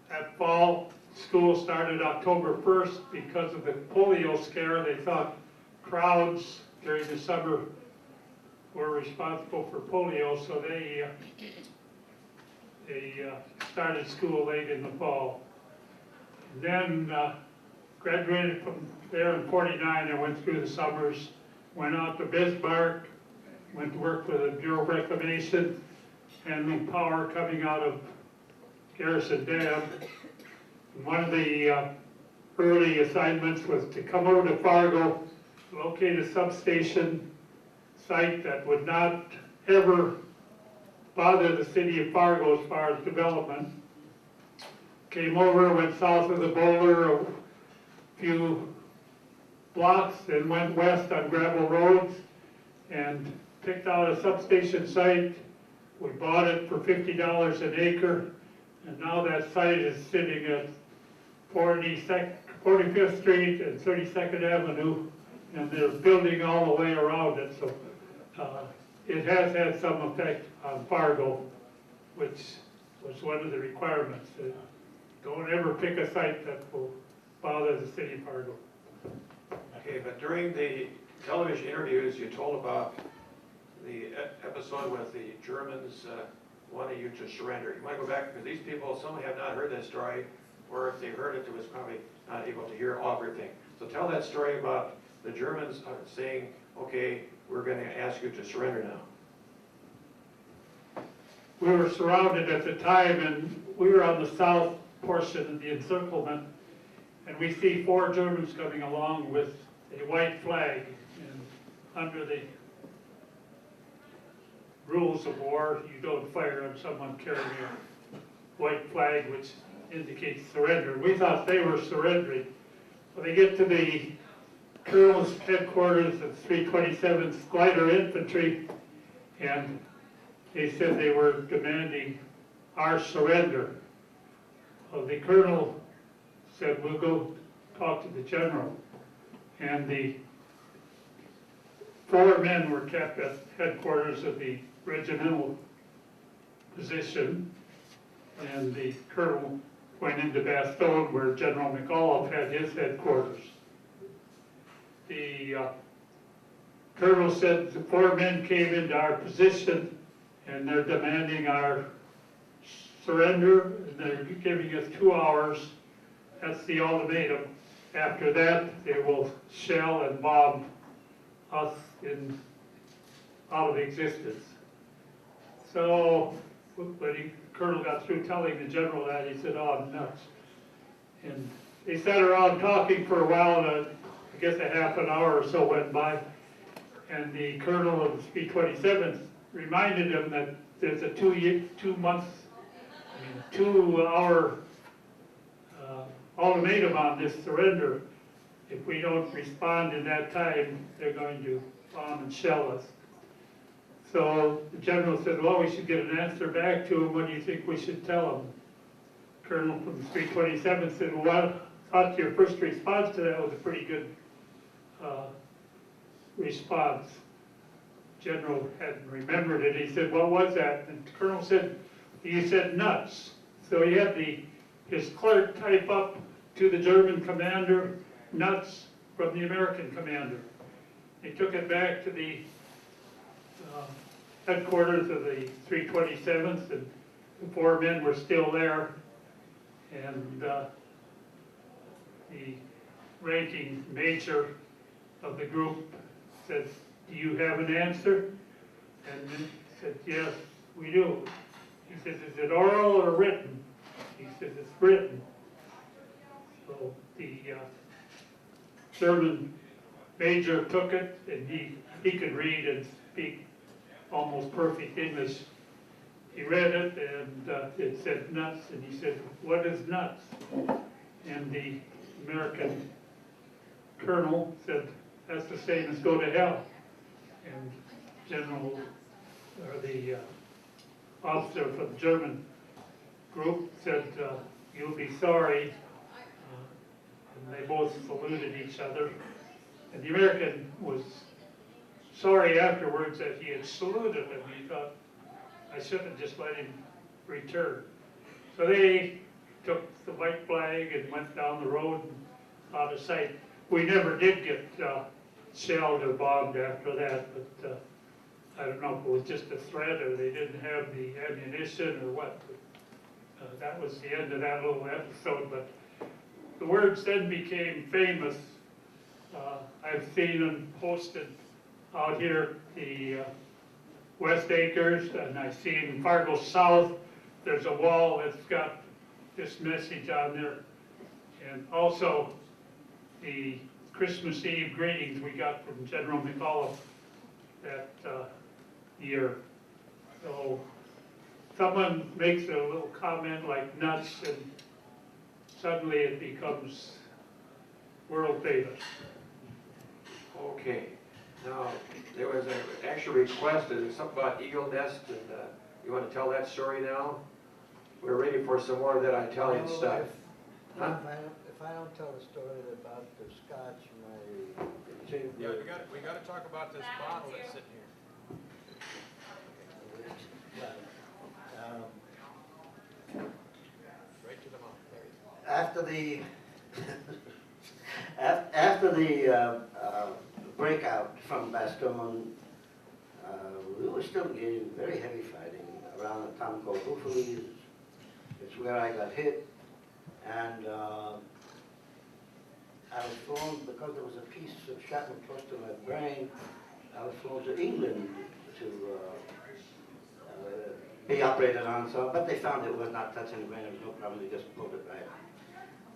That fall, school started October 1st. Because of the polio scare, they thought crowds during the summer were responsible for polio, so they started school late in the fall. And then graduated from there in '49. I went through the summers, went out to Bismarck, went to work for the Bureau of Reclamation, handling power coming out of Garrison Dam. And one of the early assignments was to come over to Fargo, locate a substation site that would not ever bother the city of Fargo as far as development. Came over, went south of the boulder a few blocks, then went west on gravel roads and picked out a substation site. We bought it for $50 an acre, and now that site is sitting at 45th Street and 32nd Avenue, and they're building all the way around it. So it has had some effect on Fargo, which was one of the requirements. Don't ever pick a site that will bother the city of Fargo. Okay, but during the television interviews, you told about the episode with the Germans wanting you to surrender. You want to go back, because these people, some have not heard that story, or if they heard it, it was probably not able to hear everything. So tell that story about the Germans saying, okay, we're going to ask you to surrender now. We were surrounded at the time, and we were on the south portion of the encirclement, and we see 4 Germans coming along with a white flag, and under the rules of war, you don't fire on someone carrying a white flag, which indicates surrender. We thought they were surrendering. When they get to the colonel's headquarters of 327th Glider Infantry, and they said they were demanding our surrender. Well, the colonel said, we'll go talk to the general. And the 4 men were kept at headquarters of the regimental position, and the colonel went into Bastogne where General McAuliffe had his headquarters. The colonel said the 4 men came into our position and they're demanding our surrender, and they're giving us 2 hours. That's the ultimatum. After that, they will shell and bomb us out of existence. So when the colonel got through telling the general that, he said, oh, I'm nuts. And they sat around talking for a while, and I guess a half an hour or so went by, and the colonel of the 327th reminded him that there's a 2-hour ultimatum on this surrender. If we don't respond in that time, they're going to bomb and shell us. So the general said, well, we should get an answer back to him. What do you think we should tell him? Colonel from the 327th said, well, I thought your first response to that was a pretty good response. General hadn't remembered it. He said, what was that? And the colonel said, you said nuts. So he had his clerk type up to the German commander, nuts from the American commander. He took it back to the headquarters of the 327th, and the 4 men were still there. And the ranking major of the group said, do you have an answer? And he said, yes, we do. He said, is it oral or written? He said, it's written. So the German major took it, and he could read and speak almost perfect English. He read it, and it said nuts, and he said, what is nuts? And the American colonel said, that's the same as go to hell. And the officer for the German group said, you'll be sorry. And they both saluted each other. And the American was sorry afterwards that he had saluted him. He thought, I shouldn't have just let him return. So they took the white flag and went down the road and out of sight. We never did get shelled or bombed after that, but I don't know if it was just a threat or they didn't have the ammunition or what. But, that was the end of that little episode. But the words then became famous. I've seen them posted out here, the West Acres, and I've seen Fargo South. There's a wall that's got this message on there. And also the Christmas Eve greetings we got from General McAuliffe that year. So someone makes a little comment like nuts, and suddenly it becomes world famous. Okay, now, there was an actual request, there's something about Eagle Nest, and you want to tell that story now? We're ready for some more of that Italian stuff. Huh? If I don't tell the story about the scotch, my Yeah, we got to talk about this bottle that's sitting here. Right to the mouth, there you go. After the, after the breakout from Bastogne, we were still getting very heavy fighting around a town called Houffalize. It's where I got hit, and I was flown, because there was a piece of shrapnel close to my brain, I was flown to England to be operated on, so, but they found it was not touching the brain, there was no problem, they just pulled it right.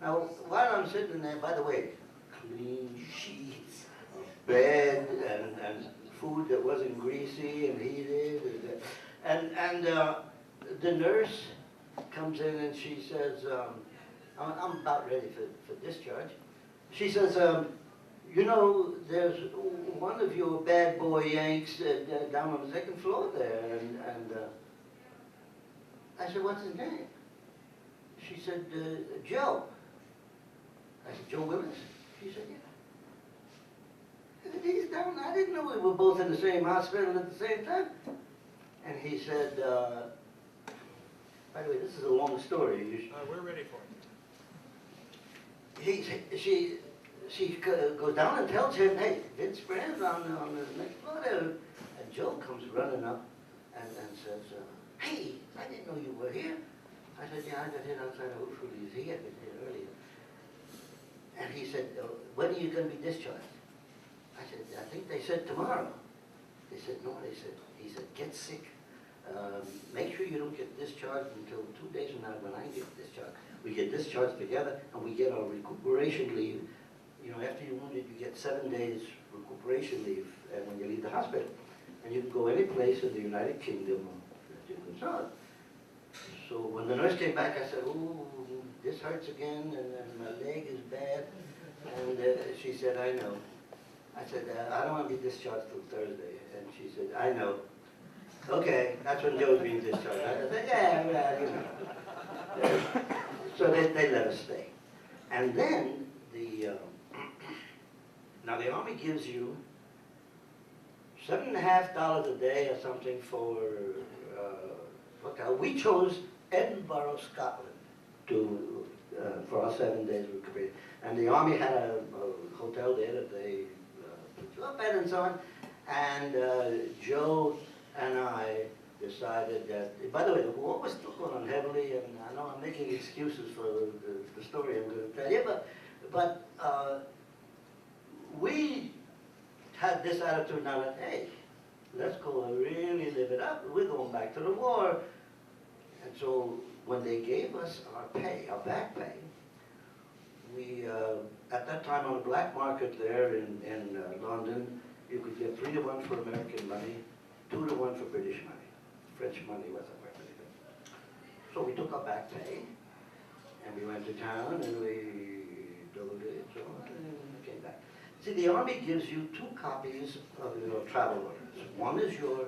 Now, while I'm sitting there, by the way, clean sheets, bed, and food that wasn't greasy and heated, and the nurse comes in and she says, I'm about ready for discharge. She says, you know, there's one of your bad boy Yanks down on the second floor there, and I said, what's his name? She said, Joe. I said, Joe Willis? She said, yeah. He's down, I didn't know we were both in the same hospital at the same time. And he said, by the way, this is a long story. We're ready for it. She goes down and tells him, hey, Vince Brand's on the next floor there. And Joe comes running up and says, hey, I didn't know you were here. I said, yeah, I got hit outside of Houffalize. He had been here earlier. And he said, when are you going to be discharged? I said, I think they said tomorrow. They said, no, he said, get sick. Make sure you don't get discharged until 2 days from now when I get discharged. We get discharged together and we get our recuperation leave. You know, after you're wounded, you get 7 days recuperation leave when you leave the hospital. And you can go any place in the United Kingdom that you're concerned. So when the nurse came back, I said, oh, this hurts again, and my leg is bad. And she said, I know. I said, I don't want to be discharged till Thursday. And she said, I know. Okay, that's when Joe's being discharged. I said, yeah, well, you know. So they let us stay. And then now the Army gives you $7.50 a day or something for hotel. We chose Edinburgh, Scotland, for our 7 days of recovery. And the Army had a hotel there that they put you up at and so on. And Joe and I decided that, by the way, the war was still going on heavily, and I know I'm making excuses for the story I'm going to tell you, but we had this attitude now that, hey, let's go and really live it up. We're going back to the war. And so when they gave us our pay, our back pay, we, at that time on the black market there in London, you could get 3-to-1 for American money, 2-to-1 for British money. French money wasn't worth anything. So we took our back pay, and we went to town, and we doubled it, so and came back. See, the Army gives you 2 copies of your travel orders. One is your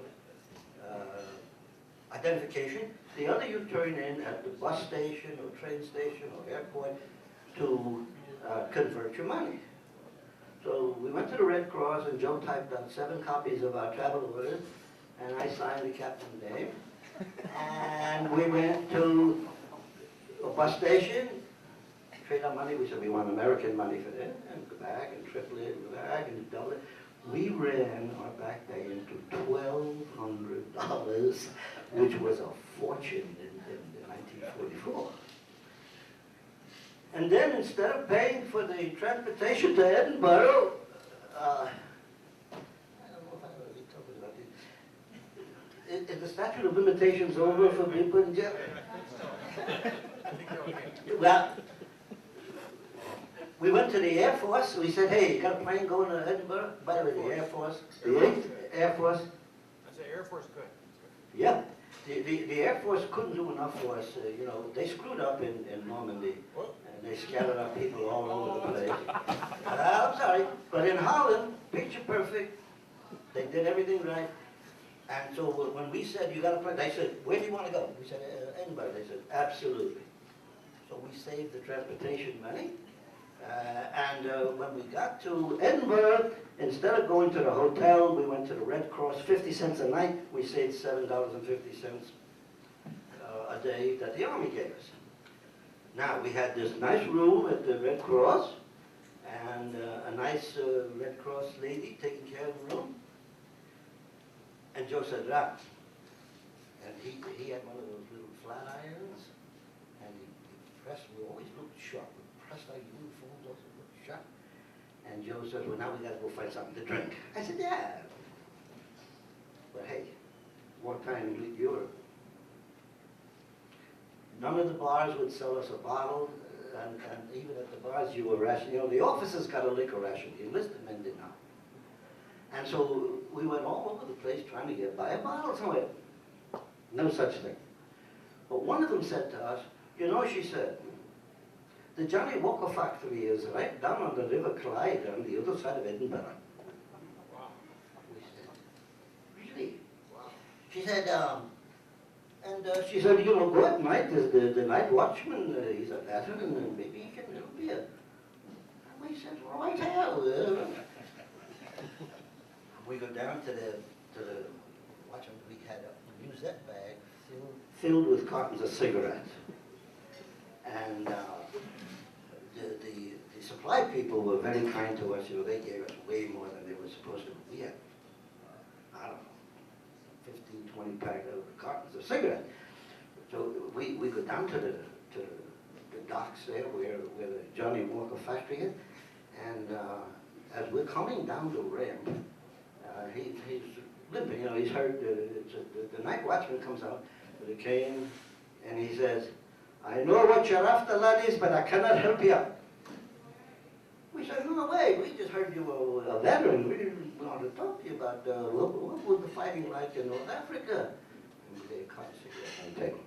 identification. The other you turn in at the bus station or train station or airport to convert your money. So we went to the Red Cross and Joe typed out 7 copies of our travel orders and I signed the captain's name. And we went to a bus station, trade our money. We said we want American money for that, and go back and triple it, and go back and double it. We ran our back pay into $1,200, which was a fortune in 1944. And then instead of paying for the transportation to Edinburgh, I don't know if I'm going to be talking about this. Is the statute of limitations over for being put in jail? Well, we went to the Air Force. We said, hey, you got a plane going to Edinburgh? By the way, the Air Force, the 8th Air Force. I say Air Force good. Yeah. The Air Force couldn't do enough for us. You know, they screwed up in Normandy. And they scattered our people all over the place. I'm sorry. But in Holland, picture perfect. They did everything right. And so when we said, you got a plane, they said, where do you want to go? We said, Edinburgh. They said, absolutely. So we saved the transportation money. When we got to Edinburgh, instead of going to the hotel, we went to the Red Cross, 50 cents a night. We saved $7.50 a day that the Army gave us. Now, we had this nice room at the Red Cross, and a nice Red Cross lady taking care of the room. And Joe said, "Rap." And he had one of those little flat irons, and he pressed, we always looked sharp. We pressed our uniforms, also looked sharp. And Joe said, "Well, now we gotta go find something to drink." I said, "Yeah." But hey, wartime Europe. None of the bars would sell us a bottle, and even at the bars you were rationing. You know, the officers got a liquor ration, the enlisted men did not. And so we went all over the place trying to buy a bottle somewhere. No such thing. But one of them said to us, "You know," she said, "the Johnny Walker factory is right down on the River Clyde on the other side of Edinburgh." Wow. We said, "Really?" She said, she said, "You know, go at night, there's the night watchman, he's a veteran, and maybe he can help you." And we said, "Right here." We go down to the watchman, we had a musette bag filled with cartons of cigarettes. And the supply people were very kind to us. You know, they gave us way more than they were supposed to. We had, I don't know, 15, 20 cartons of cigarettes. So we go down to the docks there where the Johnny Walker factory is. And as we're coming down the rim, he's limping, you know, he's hurt. The night watchman comes out with a cane, and he says, "I know what you're after, laddies, but I cannot help you." We said, "No way, we just heard you were a veteran. We want to talk to you about what was the fighting like in North Africa." And they cut a cigarette on the table.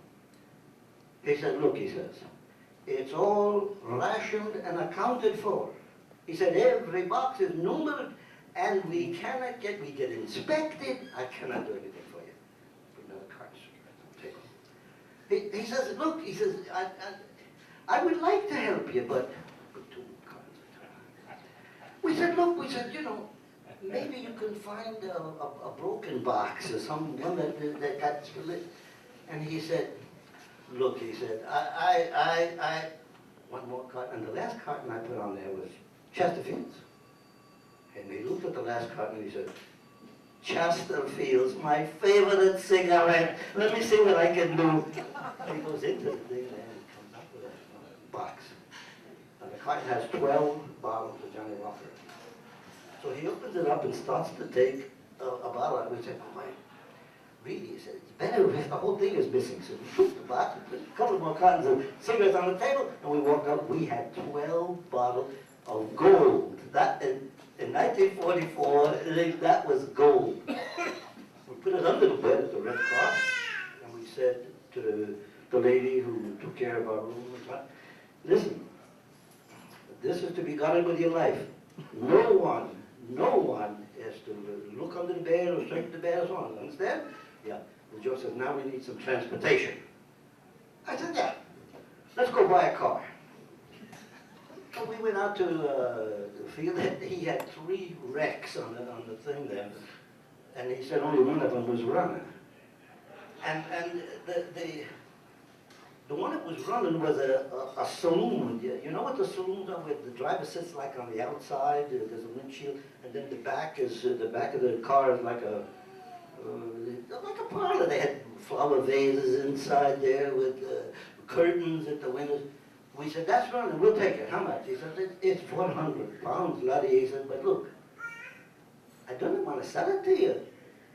He said, "Look," he says, "it's all rationed and accounted for." He said, "Every box is numbered, and we get inspected. I cannot do anything for you." Put another carton of cigarette on the table. He says, "Look," he says, I would like to help you, but..." Put two cartons of cigarette. We said, "Look," we said, "you know, maybe you can find a broken box or one that got split." And he said, "Look," he said, I one more carton, and the last carton I put on there was Chesterfield's. And he looked at the last carton and he said, "Chesterfield's, my favorite cigarette. Let me see what I can do." And he goes into the thing there and comes up with a box. And the carton has 12 bottles of Johnny Walker. So he opens it up and starts to take a bottle out. We said, "Oh, my, really?" He said, "It's better if the whole thing is missing." So we took the box, put a couple more cartons of cigarettes on the table, and we walked out. We had 12 bottles of gold. That in 1944, that was gold. We put it under the bed at the Red Cross, and we said to the lady who took care of our room, "Listen, this is to be got in with your life. No one is to look under the bed or search the bed or so on. Understand?" "Yeah." And Joe says, "Now we need some transportation." I said, "Yeah, let's go buy a car." So we went out to the field. He had 3 wrecks on the thing there, and he said only one of them was running. And the one that was running was a saloon. You know what the saloons are, where the driver sits like on the outside, there's a windshield, and then the back of the car is like a parlor. They had flower vases inside there with curtains at the windows. We said, "That's running, we'll take it. How much?" He said, "It's 400 pounds, laddie." He said, "But look, I don't want to sell it to you.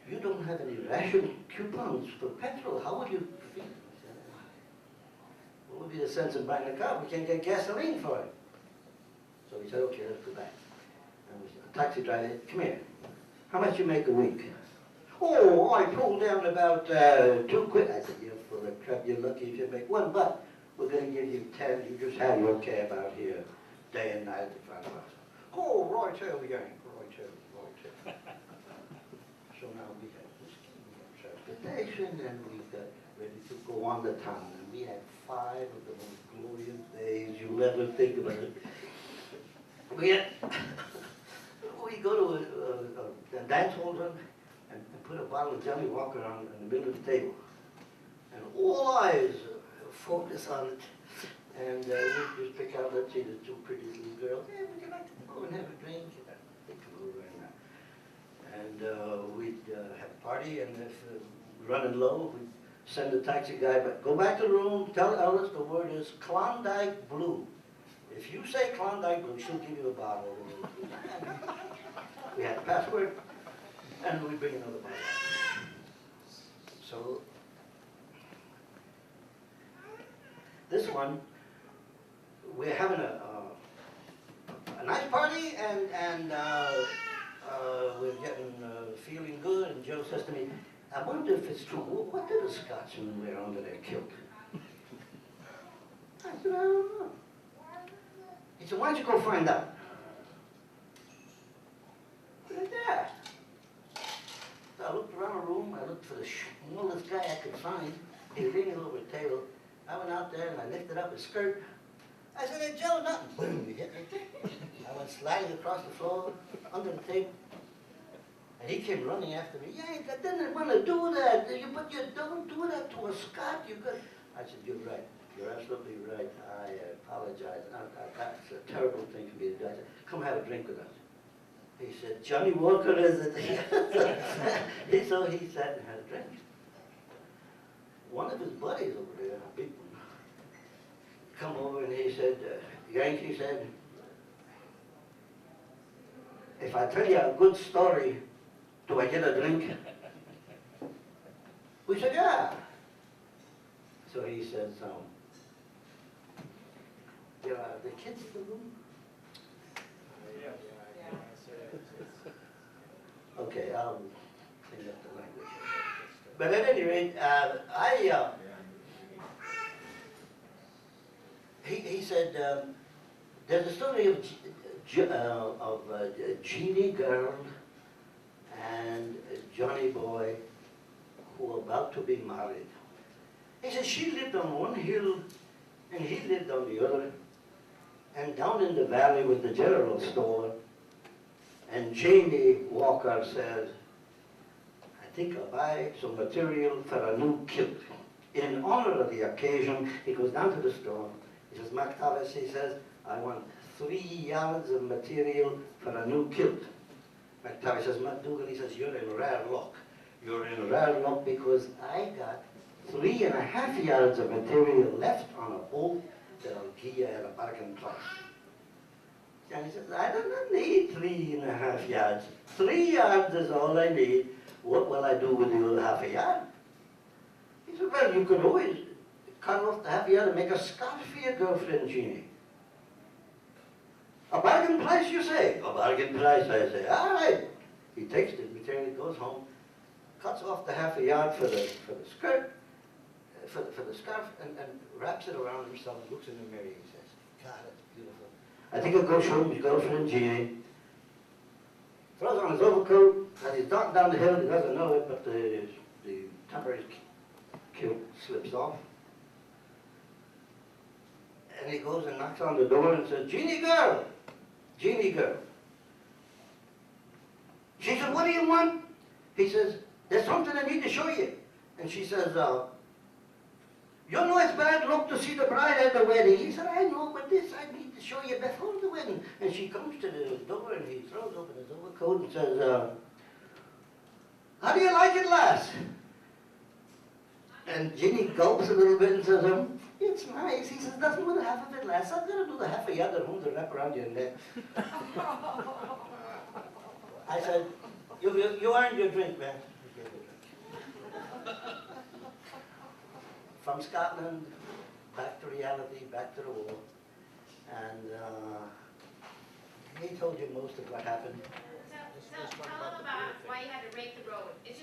You don't have any ration coupons for petrol. How would you feed it?" I said, "What would be the sense of buying a car? We can't get gasoline for it." So we said, "Okay, let's go back." And we said, the taxi driver, "Come here. How much you make a week?" "Oh, I pulled down about 2 quid. I said, "You're full of crap. You're lucky if you make $1. We're going to give you 10. You just have your cab out here day and night in front of us." "Oh, right-o, Yank, right-o." So now we had whiskey, we had transportation, and we got ready to go on the town. And we had 5 of the most glorious days you'll ever think about it. we go to a dance hall and put a bottle of Johnny Walker on in the middle of the table. And all eyes focus on it. And we just pick out, let's see, the two prettiest little girls. Hey, would you like to go and have a drink? And they come over and we'd have a party, and if we're running low, we'd send the taxi guy, but go back to the room, tell Alice the word is Klondike Blue. If you say Klondike Blue, she'll give you a bottle. We had a password, and we bring another bottle. So, this one, we're having a nice party, and we're getting feeling good, and Joe says to me, I wonder if it's true, what do the Scotsmen wear under their kilt? I said, I don't know. He said, why don't you go find out? I said, yeah. So I looked around the room, I looked for the smallest guy I could find. He was leaning over the table. I went out there and I lifted up his skirt. I said, hey, Joe, nothing. Boom, he hit me. I went sliding across the floor, under the table. And he came running after me. Yeah, I didn't want to do that. But you don't do that to a Scot. You got. I said, you're right. You're absolutely right. I apologize. That's a terrible thing for me to do. I said, come have a drink with us. He said, Johnny Walker, is it? So he sat and had a drink. One of his buddies over there, a big one, come over and he said, Yankee said, if I tell you a good story, do I get a drink? We said, yeah. So he says, there are the kids in the room? Okay, I'll clean up the language. But at any rate, he said, there's a story of Jeannie Girl and Johnny Boy who were about to be married. He said she lived on one hill and he lived on the other. And down in the valley was the general store. And Jamie Walker says, I think I'll buy some material for a new kilt. In honor of the occasion, he goes down to the store. He says, Mark Thomas, he says, I want 3 yards of material for a new kilt. McTavish says, McDougall, he says, you're in rare luck. You're in rare luck because I got 3.5 yards of material left on a boat that I'll give you at a bargain price. And he says, I don't need 3.5 yards. 3 yards is all I need. What will I do with the other half a yard? He said, well, you could always cut off the half a yard and make a scarf for your girlfriend, Jeannie. A bargain price, you say? A bargain price, I say. All right. He takes the material, goes home, cuts off the half a yard for the skirt, for the scarf, and wraps it around himself, looks in the mirror, he says, God, that's beautiful. I think I'll go show him his girlfriend, Jeannie. Throws on his overcoat, as he's darting down the hill, he doesn't know it, but the temporary kilt slips off. And he goes and knocks on the door and says, Jeannie girl, Jeannie girl. She said, what do you want? He says, there's something I need to show you. And she says, you know it's bad luck to see the bride at the wedding. He said, I know, but this I need to show you before the wedding. And she comes to the door and he throws open his overcoat and says, how do you like it, lass? And Ginny gulps a little bit and says, it's nice. He says, doesn't want half of it, lass. I'm going to do the half a yard at home to wrap around your neck. I said, you earned your drink, man. He gave me a drink. From Scotland, back to reality, back to the war. And he told you most of what happened. Tell them about why you had to rake the road. It's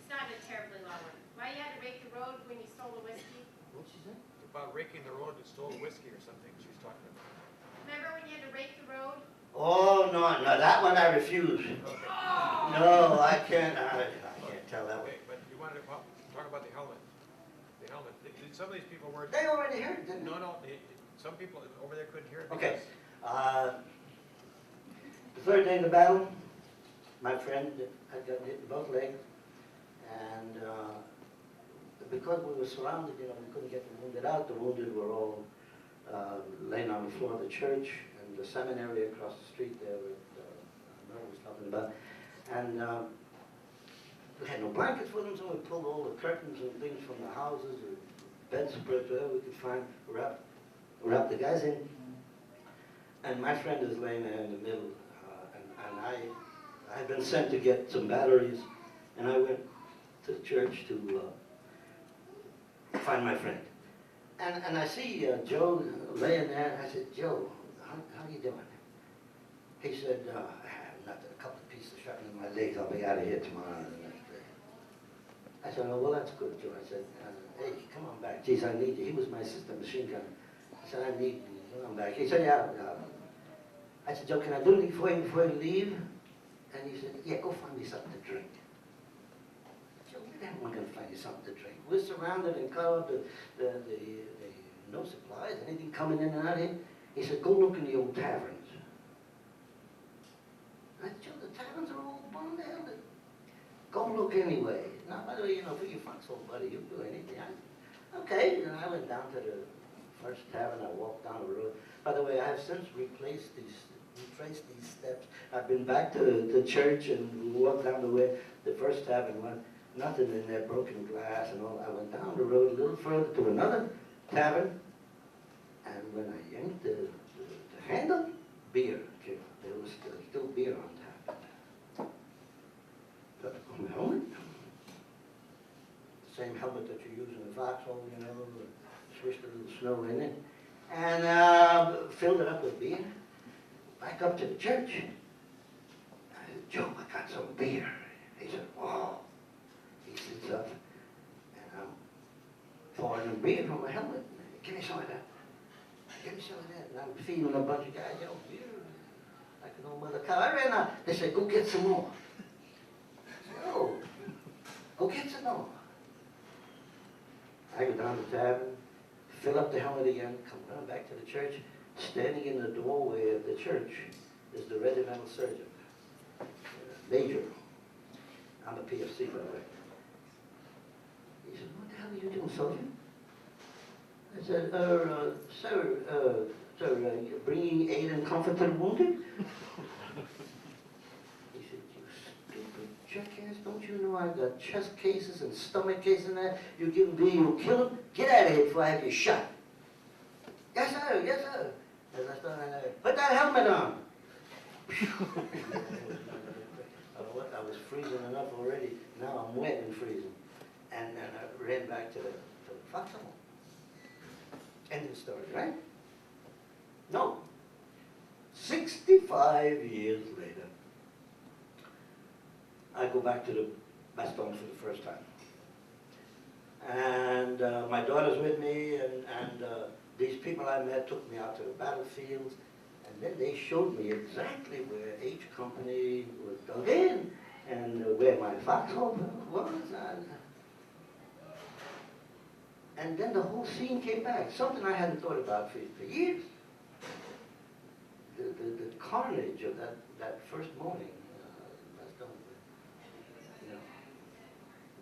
not a terribly long one. Why you had to rake the road when you stole the whiskey? What'd she say? About raking the road and stole whiskey or something she's talking about. Remember when you had to rake the road? Oh, no, that one I refuse. Okay. No, I can't tell that one. Okay, but you wanted to talk about the helmet. The helmet. Some of these people were... They already heard it, didn't they? No, some people over there couldn't hear it. Okay. The third day of the battle, my friend had got hit in both legs, and because we were surrounded, you know, we couldn't get the wounded out. The wounded were all laying on the floor of the church and the seminary across the street there that Merle was talking about. And we had no blankets for them, so we pulled all the curtains and things from the houses, or bedspreads, whatever we could find, wrapped the guys in. And my friend is laying there in the middle, and I had been sent to get some batteries, and I went to the church to find my friend. And I see Joe laying there, and I said, Joe, how you doing? He said, I have nothing, a couple of pieces of shrapnel in my legs, I'll be out of here tomorrow and the next day. I said, oh, well, that's good, Joe. I said, hey, come on back. Geez, I need you. He was my assistant machine gunner. I said, I need you. Come on back. He said, yeah. I said, Joe, can I do anything for you before you leave? And he said, yeah, go find me something to drink. Joe, where the hell am I going to find you something to drink? We're surrounded and covered, no supplies, anything coming in and out here. He said, go look in the old taverns. I said, Joe, the taverns are all burned down. Go look anyway. Now, by the way, you know, for your foxhole, buddy, you'll do anything. Okay, and I went down to the first tavern. I walked down the road. By the way, I have since retraced these steps. I've been back to the church and walked down the way. The first tavern was nothing in there, broken glass and all. I went down the road a little further to another tavern, and when I yanked the handle, beer came out. There was still beer on tap. Got on my helmet. The same helmet that you use in the foxhole, you know, swished a little snow in it, and filled it up with beer. Back up to the church. I said, Joe, I got some beer. He said, wow. He sits up, and I'm pouring him beer from my helmet. Give me some of that. Give me some of that. And I'm feeding a bunch of guys, yo, beer. Like an old mother cow. I ran out. They said, go get some more. I said, oh, go get some more. I go down to the tavern, fill up the helmet again, come running back to the church. Standing in the doorway of the church is the regimental surgeon, Major. I'm a PFC, by the way. He said, what the hell are you doing, soldier? I said, sir, you're bringing aid and comfort to the wounded? He said, you stupid jackass, don't you know I've got chest cases and stomach cases in there? You give them to me, you'll kill them? Get out of here before I have you shot. Yes, sir, yes, sir. As I started, put that helmet on. I was freezing enough already. Now I'm wet and freezing. And I ran back to the foxhole. End of the story, right? No. 65 years later, I go back to the Baston for the first time. And my daughter's with me, and these people I met took me out to the battlefields, and then they showed me exactly where each company was dug in, and where my foxhole was. And then the whole scene came back, something I hadn't thought about for years. The carnage of that first morning, you know,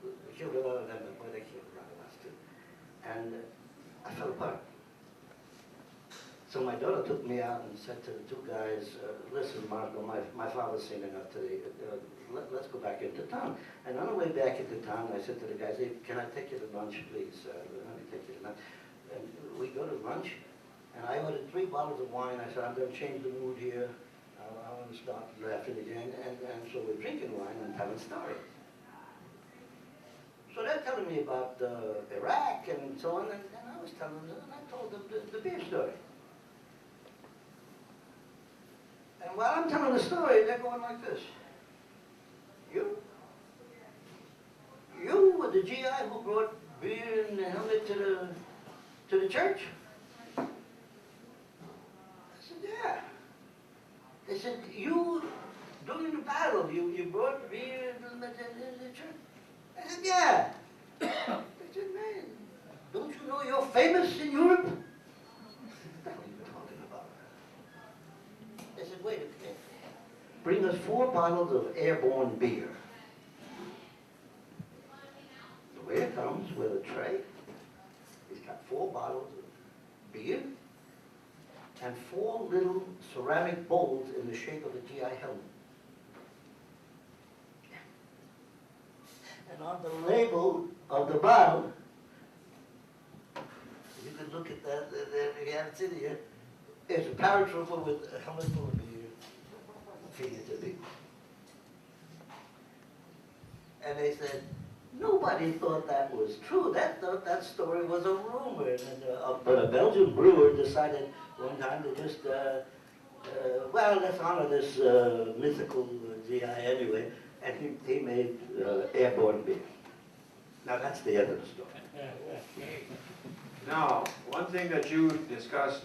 they killed a lot of them, but they killed a lot of us too. And I fell apart. So my daughter took me out and said to the two guys, listen, Marco, my father's seen enough today. Let's go back into town. And on the way back into town, I said to the guys, hey, can I take you to lunch, please? Let me take you to lunch. And we go to lunch, and I ordered 3 bottles of wine. I said, I'm going to change the mood here. I want to start laughing again. And so we're drinking wine and telling stories. So they're telling me about Iraq and so on, and I was telling them, and I told them the beer story. And while I'm telling the story, they're going like this. You were the GI who brought beer and the helmet to the church? I said, yeah. They said, you, during the battle, you brought beer and the church? I said, yeah. They said, man, don't you know you're famous in Europe? What are you talking about? They said, wait a minute. bring us 4 bottles of airborne beer. The waiter comes with a tray. He's got 4 bottles of beer and 4 little ceramic bowls in the shape of a GI helmet. And on the label of the bottle, you can look at that, you haven't seen it yet. It's a paratrooper with a helmet full of beer, feeding it to people. And they said, nobody thought that was true. Thought that story was a rumor. But a Belgian brewer decided one time to just, well, let's honor this mythical GI anyway. And he made airborne beer. Now that's the end of the story. Now, one thing that you discussed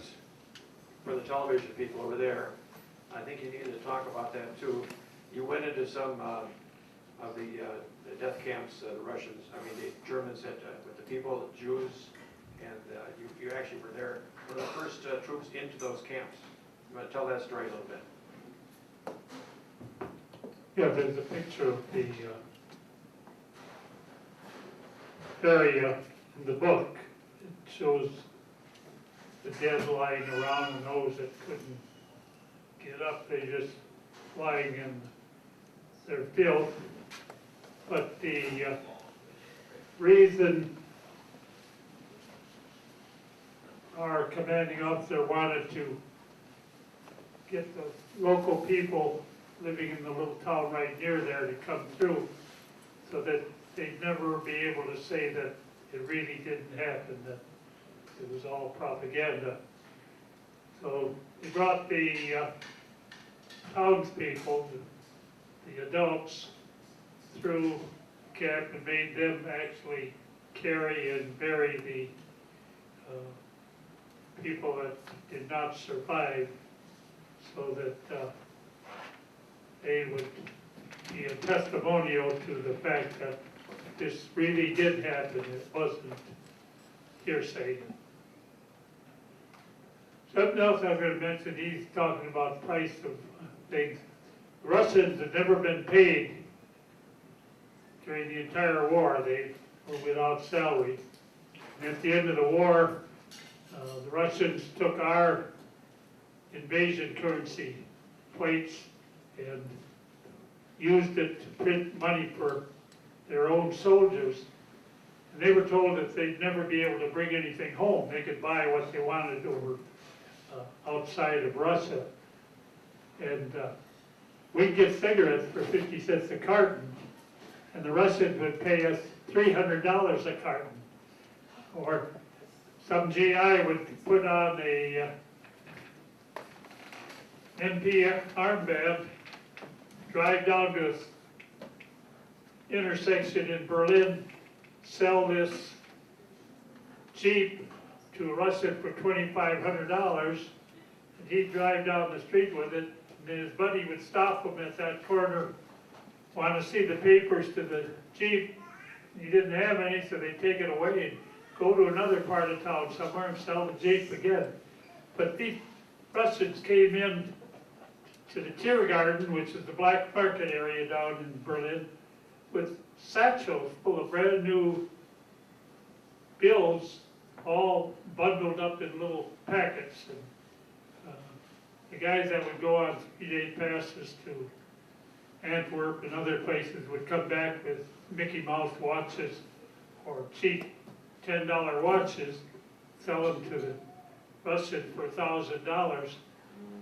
for the television people over there, I think you need to talk about that too. You went into some of the death camps, the Russians, I mean the Germans had, with the people, the Jews, and you actually were there, one of the first troops into those camps. You want to tell that story a little bit? Yeah, there's a picture of the area in the book. It shows the dead lying around and those that couldn't get up, they just lying in their filth. But the reason our commanding officer wanted to get the local people living in the little town right near there to come through so that they'd never be able to say that it really didn't happen, that it was all propaganda. So he brought the townspeople, the adults, through camp and made them actually carry and bury the people that did not survive, so that they would be a testimonial to the fact that this really did happen. It wasn't hearsay. Something else I'm going to mention, he's talking about the price of things. The Russians had never been paid during the entire war. They were without salary. And at the end of the war, the Russians took our invasion currency plates and used it to print money for their own soldiers. And they were told that they'd never be able to bring anything home. They could buy what they wanted over outside of Russia. And we'd get cigarettes for 50 cents a carton, and the Russians would pay us $300 a carton. Or some GI would put on a MP armband, drive down to an intersection in Berlin, sell this Jeep to a Russian for $2,500, and he'd drive down the street with it, and then his buddy would stop him at that corner, want to see the papers to the Jeep. He didn't have any, so they'd take it away and go to another part of town somewhere and sell the Jeep again. But these Russians came in to the Tiergarten, which is the black market area down in Berlin, with satchels full of brand new bills, all bundled up in little packets. And the guys that would go on 3-day passes to Antwerp and other places would come back with Mickey Mouse watches or cheap $10 watches, sell them to the Russian for $1,000.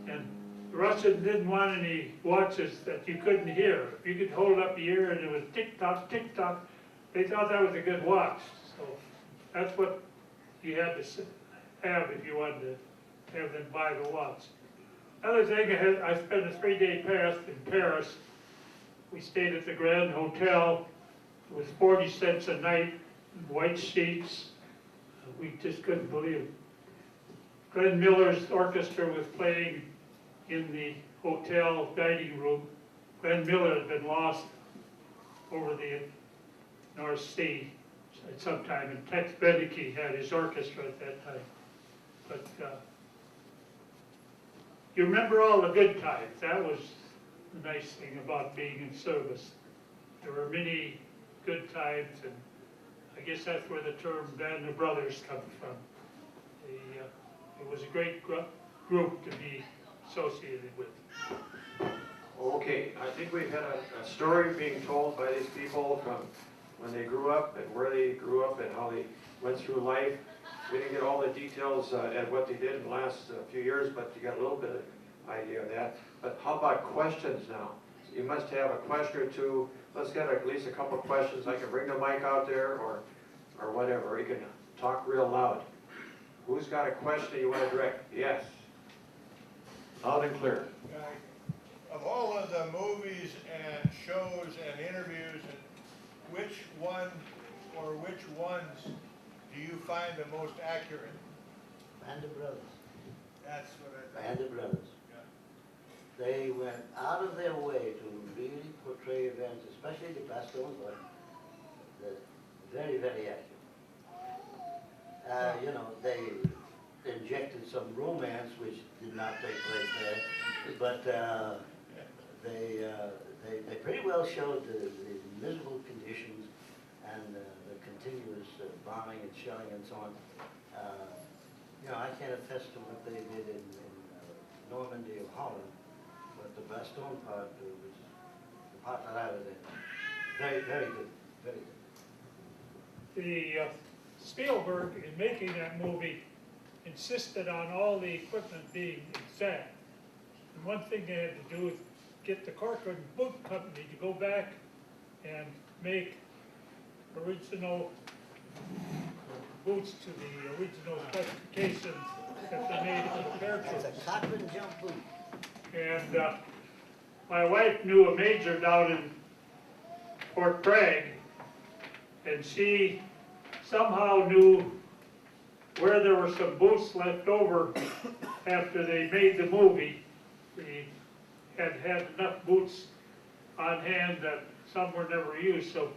And the Russians didn't want any watches that you couldn't hear. If you could hold up your ear and it was tick-tock, tick-tock, they thought that was a good watch. So that's what you had to have if you wanted to have them buy the watch. Another thing, I spent a 3-day pass in Paris. We stayed at the Grand Hotel. It was 40 cents a night, white sheets. We just couldn't believe it. Glenn Miller's orchestra was playing in the hotel dining room. Glenn Miller had been lost over the North Sea at some time, and Tex Beneke had his orchestra at that time. But you remember all the good times. That was the nice thing about being in service. There were many good times, and I guess that's where the term Band of Brothers comes from. It was a great group to be associated with. Okay, I think we've had a story being told by these people from when they grew up and where they grew up and how they went through life. We didn't get all the details at what they did in the last few years, but you got a little bit of idea of that. But how about questions now? You must have a question or two. Let's get at least a couple of questions. I can bring the mic out there or whatever. You can talk real loud. Who's got a question you want to direct? Yes. Loud and clear. Of all of the movies and shows and interviews, which one or which ones do you find the most accurate? Band of Brothers. That's what I Band of Brothers. Yeah. They went out of their way to really portray events, especially the Bastones one. Very, very accurate. You know, they injected some romance, which did not take place there, but they pretty well showed the miserable conditions and the continuous bombing and shelling and so on. You know, I can't attest to what they did in Normandy or Holland, but the Bastogne part, which is the part that I was in, very, very good, very good. The Spielberg, in making that movie, insisted on all the equipment being exact. And one thing they had to do is get the Corcoran Boot Company to go back and make original boots to the original specifications that they made for the It's paratroops. a Cochrane jump boot. And my wife knew a major down in Fort Bragg, and she somehow knew where there were some boots left over after they made the movie. They had enough boots on hand that some were never used. So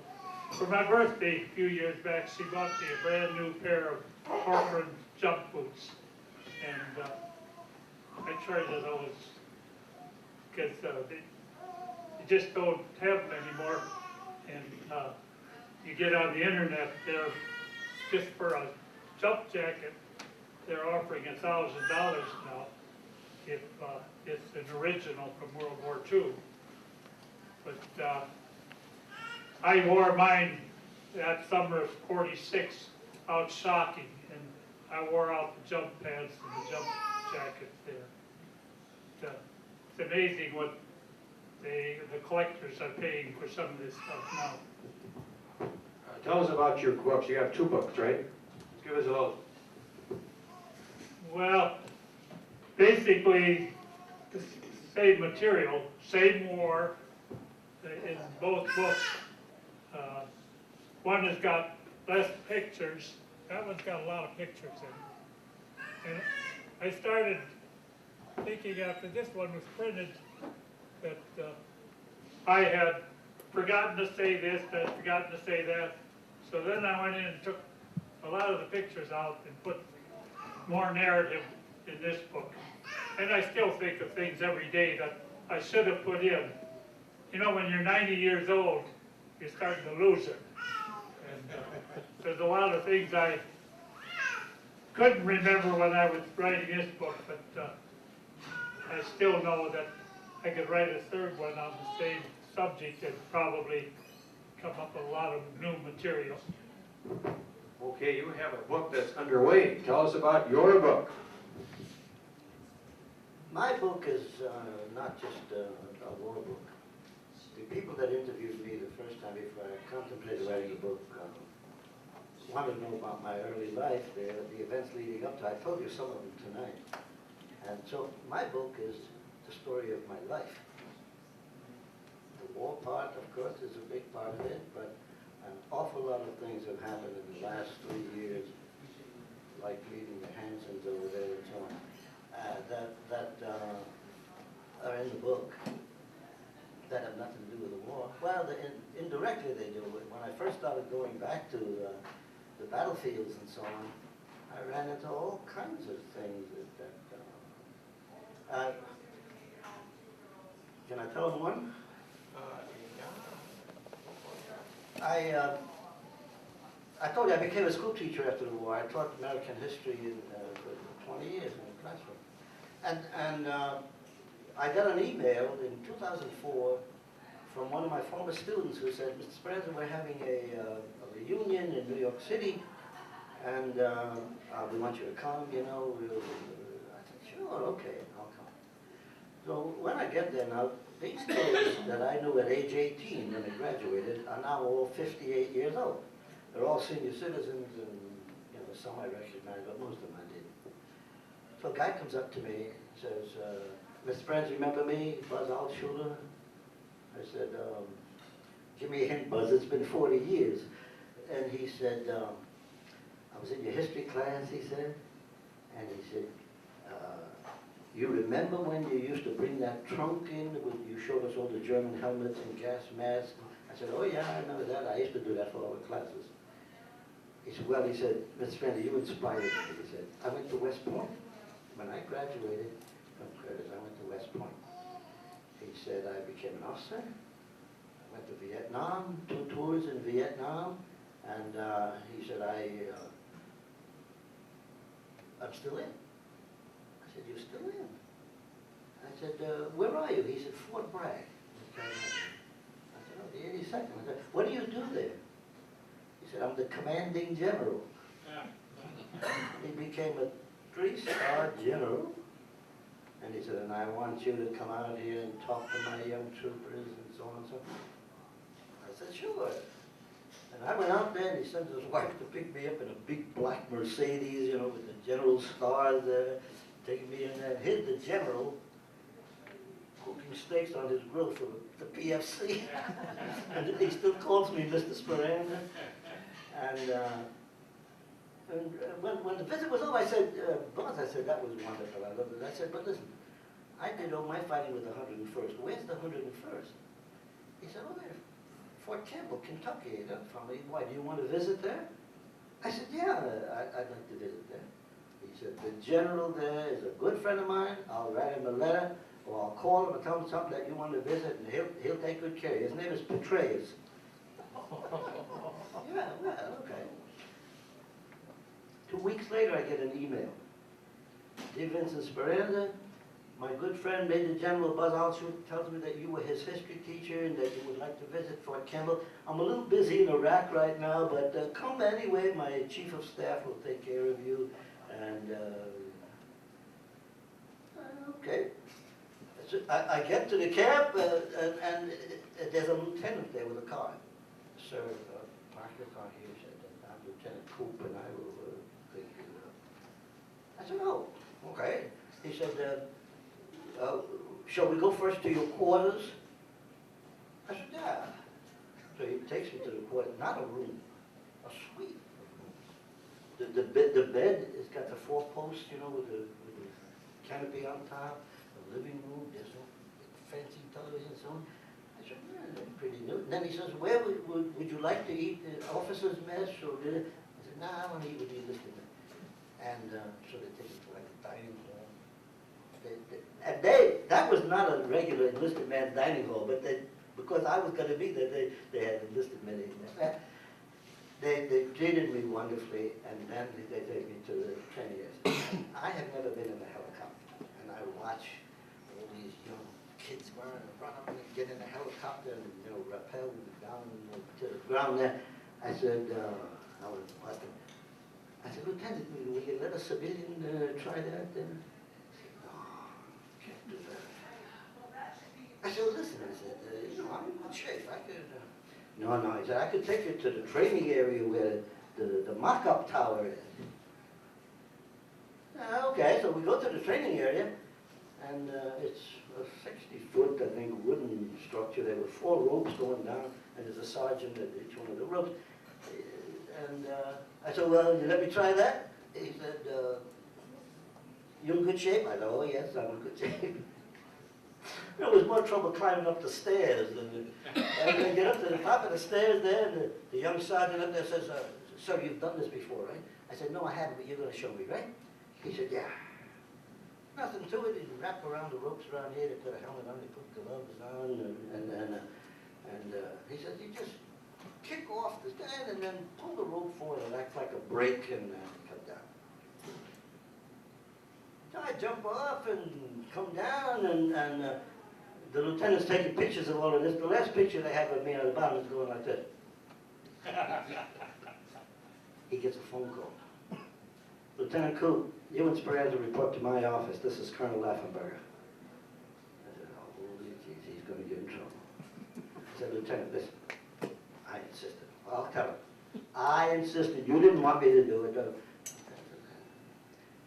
for my birthday a few years back, she bought me a brand new pair of Corcoran jump boots. And I treasure those because you just don't have them anymore. And you get on the internet, they're just for a jump jacket, they're offering $1,000 now if it's an original from World War II. But I wore mine that summer of '46 out shocking, and I wore out the jump pants and the jump jacket there. It's amazing what the collectors are paying for some of this stuff now. Tell us about your books. You have 2 books, right? Give us a little. Well, basically, the same material, same war in both books. One has got less pictures. That one's got a lot of pictures in it. And I started thinking after this one was printed that I had forgotten to say this, I'd forgotten to say that. So then I went in and took a lot of the pictures out and put more narrative in this book. And I still think of things every day that I should have put in. You know, when you're 90 years old, you're starting to lose it. And there's a lot of things I couldn't remember when I was writing this book, but I still know that I could write a third one on the same subject and probably come up with a lot of new material. Okay, you have a book that's underway. Tell us about your book. My book is not just a war book. The people that interviewed me the first time before I contemplated writing a book wanted to know about my early life, the events leading up to it. I told you some of them tonight. And so my book is the story of my life. The war part, of course, is a big part of it, but an awful lot of things have happened in the last 3 years, like meeting the Hansons over there and so on, that are in the book that have nothing to do with the war. Well, indirectly they do. When I first started going back to the battlefields and so on, I ran into all kinds of things Can I tell them one? Yeah. I told you I became a school teacher after the war. I taught American history for 20 years in the classroom. And I got an email in 2004 from one of my former students who said, Mr. Speranza, we're having a reunion in New York City, and we want you to come, you know. I said, sure, okay, I'll come. So when I get there now, these kids that I knew at age 18 when they graduated are now all 58 years old. They're all senior citizens, and you know, some I recognize, but most of them I didn't. So a guy comes up to me and says, Mr. Speranza, remember me, Buzz Altshuler? I said, give me a hint, Buzz, it's been 40 years. And he said, I was in your history class, he said, and he said, you remember when you used to bring that trunk in, when you showed us all the German helmets and gas masks? I said, oh yeah, I remember that. I used to do that for all the classes. He said, well, he said, Mr. Speranza, you inspired me. He said, I went to West Point. When I graduated from Curtis, I went to West Point. He said, I became an officer. I went to Vietnam, 2 tours in Vietnam, and he said, I'm still in. I said, you're still in? I said, where are you? He said, Fort Bragg. I said, oh, the 82nd. I said, what do you do there? He said, I'm the commanding general. He became a 3-star general. And he said, and I want you to come out here and talk to my young troopers and so on and so forth. I said, sure. And I went out there, and he sent his wife to pick me up in a big black Mercedes, you know, with the general's stars there, taking me in there. Here's the general cooking steaks on his grill for the PFC. And he still calls me Mr. Speranza. And when the visit was over, I said, Buzz, I said, that was wonderful. I loved it. I said, but listen, I did all my fighting with the 101st. Where's the 101st? He said, oh, they're Fort Campbell, Kentucky. That's from me. Why, do you want to visit there? I said, yeah, I'd like to visit there. He said, the general there is a good friend of mine. I'll write him a letter, or I'll call him and tell him something that you want to visit, and he'll take good care of you. His name is Petraeus. Yeah, well, okay. 2 weeks later, I get an email. Dear Vincent Speranza, my good friend Major General Buzz Altshuler tells me that you were his history teacher and that you would like to visit Fort Campbell. I'm a little busy in Iraq right now, but come anyway. My chief of staff will take care of you. And, okay. So I get to the camp, and there's a lieutenant there with a car. Sir, park your car here, he said. I'm Lieutenant Coop, and I will take you. I said, oh, okay. He said, shall we go first to your quarters? I said, yeah. So he takes me to the quarters, not a room, a suite. The bed has got the 4 posts, you know, with the canopy on top, the living room, there's no fancy television and so on. I said, yeah, that's pretty new. And then he says, where would you like to eat? The officer's mess or dinner? I said, nah, I want to eat with the enlisted men. And so they take me to like a dining hall. And that was not a regular enlisted man's dining hall, but because I was going to be there, they had enlisted men eating there. They treated me wonderfully, and then they take me to the training area. I have never been in a helicopter, and I watch all these young kids run up and get in a helicopter and, you know, rappel down to the ground there. I said, I was watching. I said, Lieutenant, will you let a civilian try that? And I said, well, listen, I said, you know, I'm in good shape. I could, no, he said, I could take you to the training area where the mock-up tower is. Okay, so we go to the training area, and it's a 60-foot, I think, wooden structure. There were 4 ropes going down, and there's a sergeant at each one of the ropes. And I said, well, you let me try that? He said, you in good shape? I said, oh, yes, I'm in good shape. There was more trouble climbing up the stairs. And I get up to the top of the stairs there, and the young sergeant up there says, sir, you've done this before, right? I said, no, I haven't, but you're going to show me, right? He said, yeah. Nothing to it. He wrap around the ropes around here, they put a helmet on, they put gloves on, and he said, you just kick off the stand and then pull the rope forward and act like a brake and come down. So I jump off and come down, and the lieutenant's taking pictures of all of this. The last picture they have of me on the bottom is going like this. He gets a phone call. Lieutenant Coop, you and Speranza report to my office. This is Colonel Laffenberger. I said, oh, holy jeez, he's going to get in trouble. I said, Lieutenant, listen, I insisted. I'll tell him. I insisted. You didn't want me to do it.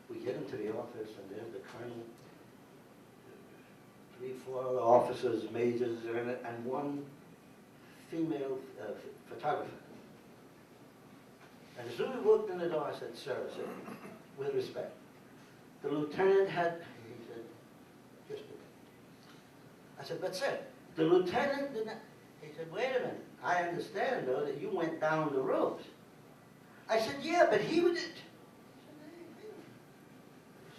We get into the office, and there's the colonel, 3, 4 other officers, majors are in it, and one female photographer. And as soon as we walked in the door, I said, sir, with respect, the lieutenant had, he said, just a minute. I said, but sir, the lieutenant did not, he said, wait a minute, I understand though that you went down the ropes. I said, yeah, but he would, he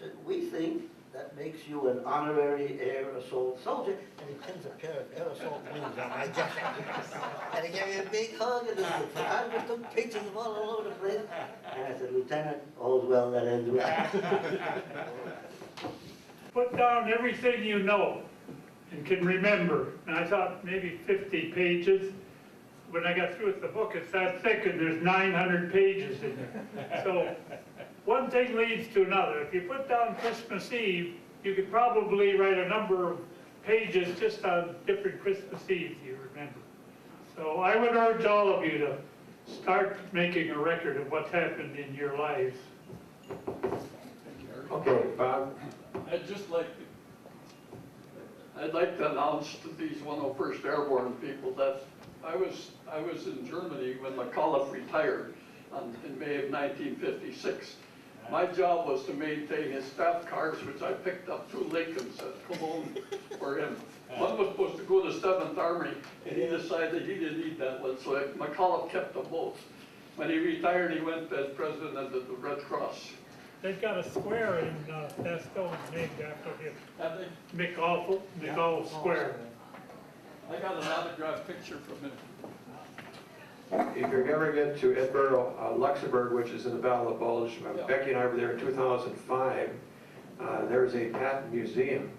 said, we think that makes you an honorary air assault soldier. And he pins a pair of air assault wings on my jacket. And he gave me a big hug, and the photographer took pictures of all over the place. And I said, Lieutenant, all's well that ends well. Put down everything you know and can remember. And I thought maybe 50 pages. When I got through with the book, it's that thick, and there's 900 pages in there. So one thing leads to another. If you put down Christmas Eve, you could probably write a number of pages just on different Christmas Eves you remember. So I would urge all of you to start making a record of what's happened in your lives. Okay, Bob? I'd like to announce to these 101st Airborne people that I was in Germany when McAuliffe retired in May of 1956. My job was to maintain his staff cars, which I picked up 2 Lincolns at Cologne for him. One was supposed to go to 7th Army, and he decided he didn't need that one, so McAuliffe kept them both. When he retired, he went as president of the Red Cross. They've got a square in Bastogne named after him. Have they? McAuliffe Square. I got an autographed picture from him. If you're ever get to Edinburgh, Luxembourg, which is in the Battle of the Bulge, Becky and I were there in 2005. There's a Patton museum,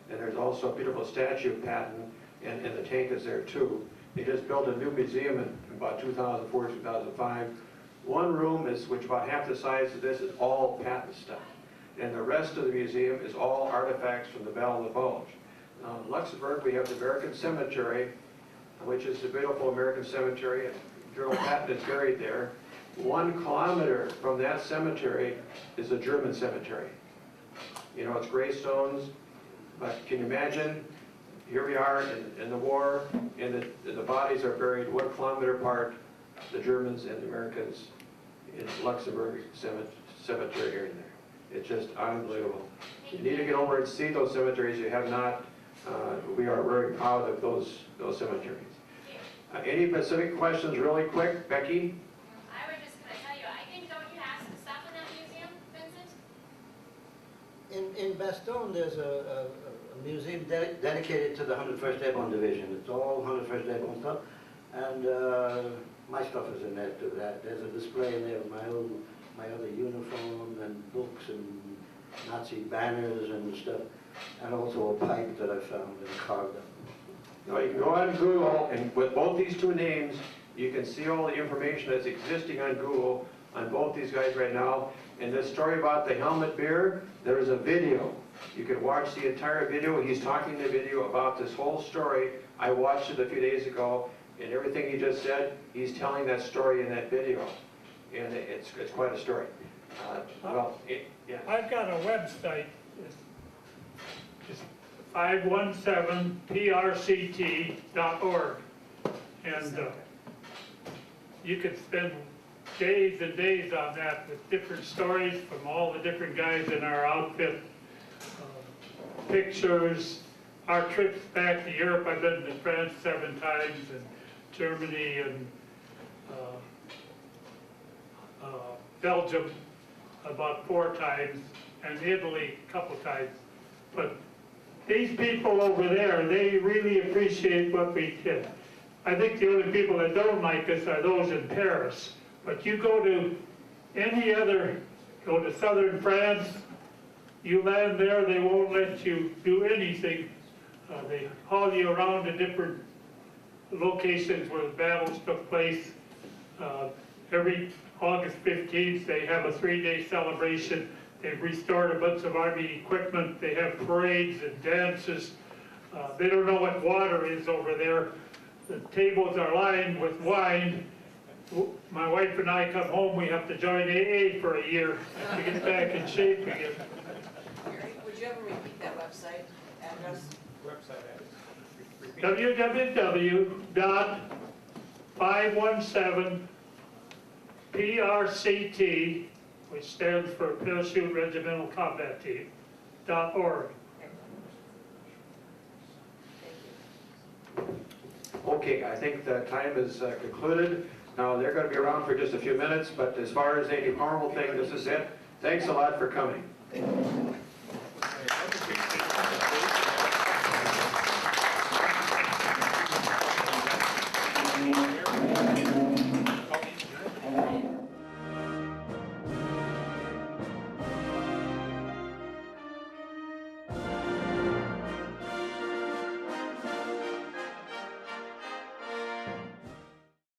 and there's also a beautiful statue of Patton, and the tank is there too. They just built a new museum in about 2004, 2005. One room is, which about half the size of this, is all Patton stuff. And the rest of the museum is all artifacts from the Battle of the Bulge. Now in Luxembourg, we have the American Cemetery, which is a beautiful American cemetery, and General Patton is buried there. 1 kilometer from that cemetery is a German cemetery. You know, it's gravestones, but can you imagine, here we are in the war, and the bodies are buried 1 kilometer apart, the Germans and the Americans in Luxembourg cemetery area there. It's just unbelievable. You need to get over and see those cemeteries. You have not. We are very proud of those cemeteries. Any specific questions really quick? Becky? I was just gonna tell you, I think, don't you have some stuff in that museum, Vincent? In Bastogne, there's a museum dedicated to the 101st Airborne Division. It's all 101st Airborne stuff, and my stuff is in there too. There's a display in there of my other uniform and books and Nazi banners and stuff, and also a pipe that I found and carved up. Now you can go on Google, and with both these 2 names, you can see all the information that's existing on Google on both these guys right now. And this story about the helmet beer, there is a video. You can watch the entire video. He's talking in the video about this whole story. I watched it a few days ago, and everything he just said, he's telling that story in that video. And it's quite a story. Yeah. I've got a website. It's 517prct.org, and you could spend days and days on that with different stories from all the different guys in our outfit, pictures, our trips back to Europe. I've been to France 7 times, and Germany, and Belgium about 4 times, and Italy a couple times. But these people over there, they really appreciate what we did. I think the only people that don't like us are those in Paris. But you go to any other, go to southern France, you land there, they won't let you do anything. They haul you around to different locations where the battles took place. Every August 15th, they have a 3-day celebration. They've restored a bunch of Army equipment. They have parades and dances. They don't know what water is over there. The tables are lined with wine. My wife and I come home, we have to join AA for a year to get back in shape again. Gary, would you ever repeat that website address? www.517PRCT, which stands for Parachute Regimental Combat Team, .org. Okay, I think the time is concluded. Now, they're going to be around for just a few minutes, but as far as any formal thing, this is it. Thanks a lot for coming.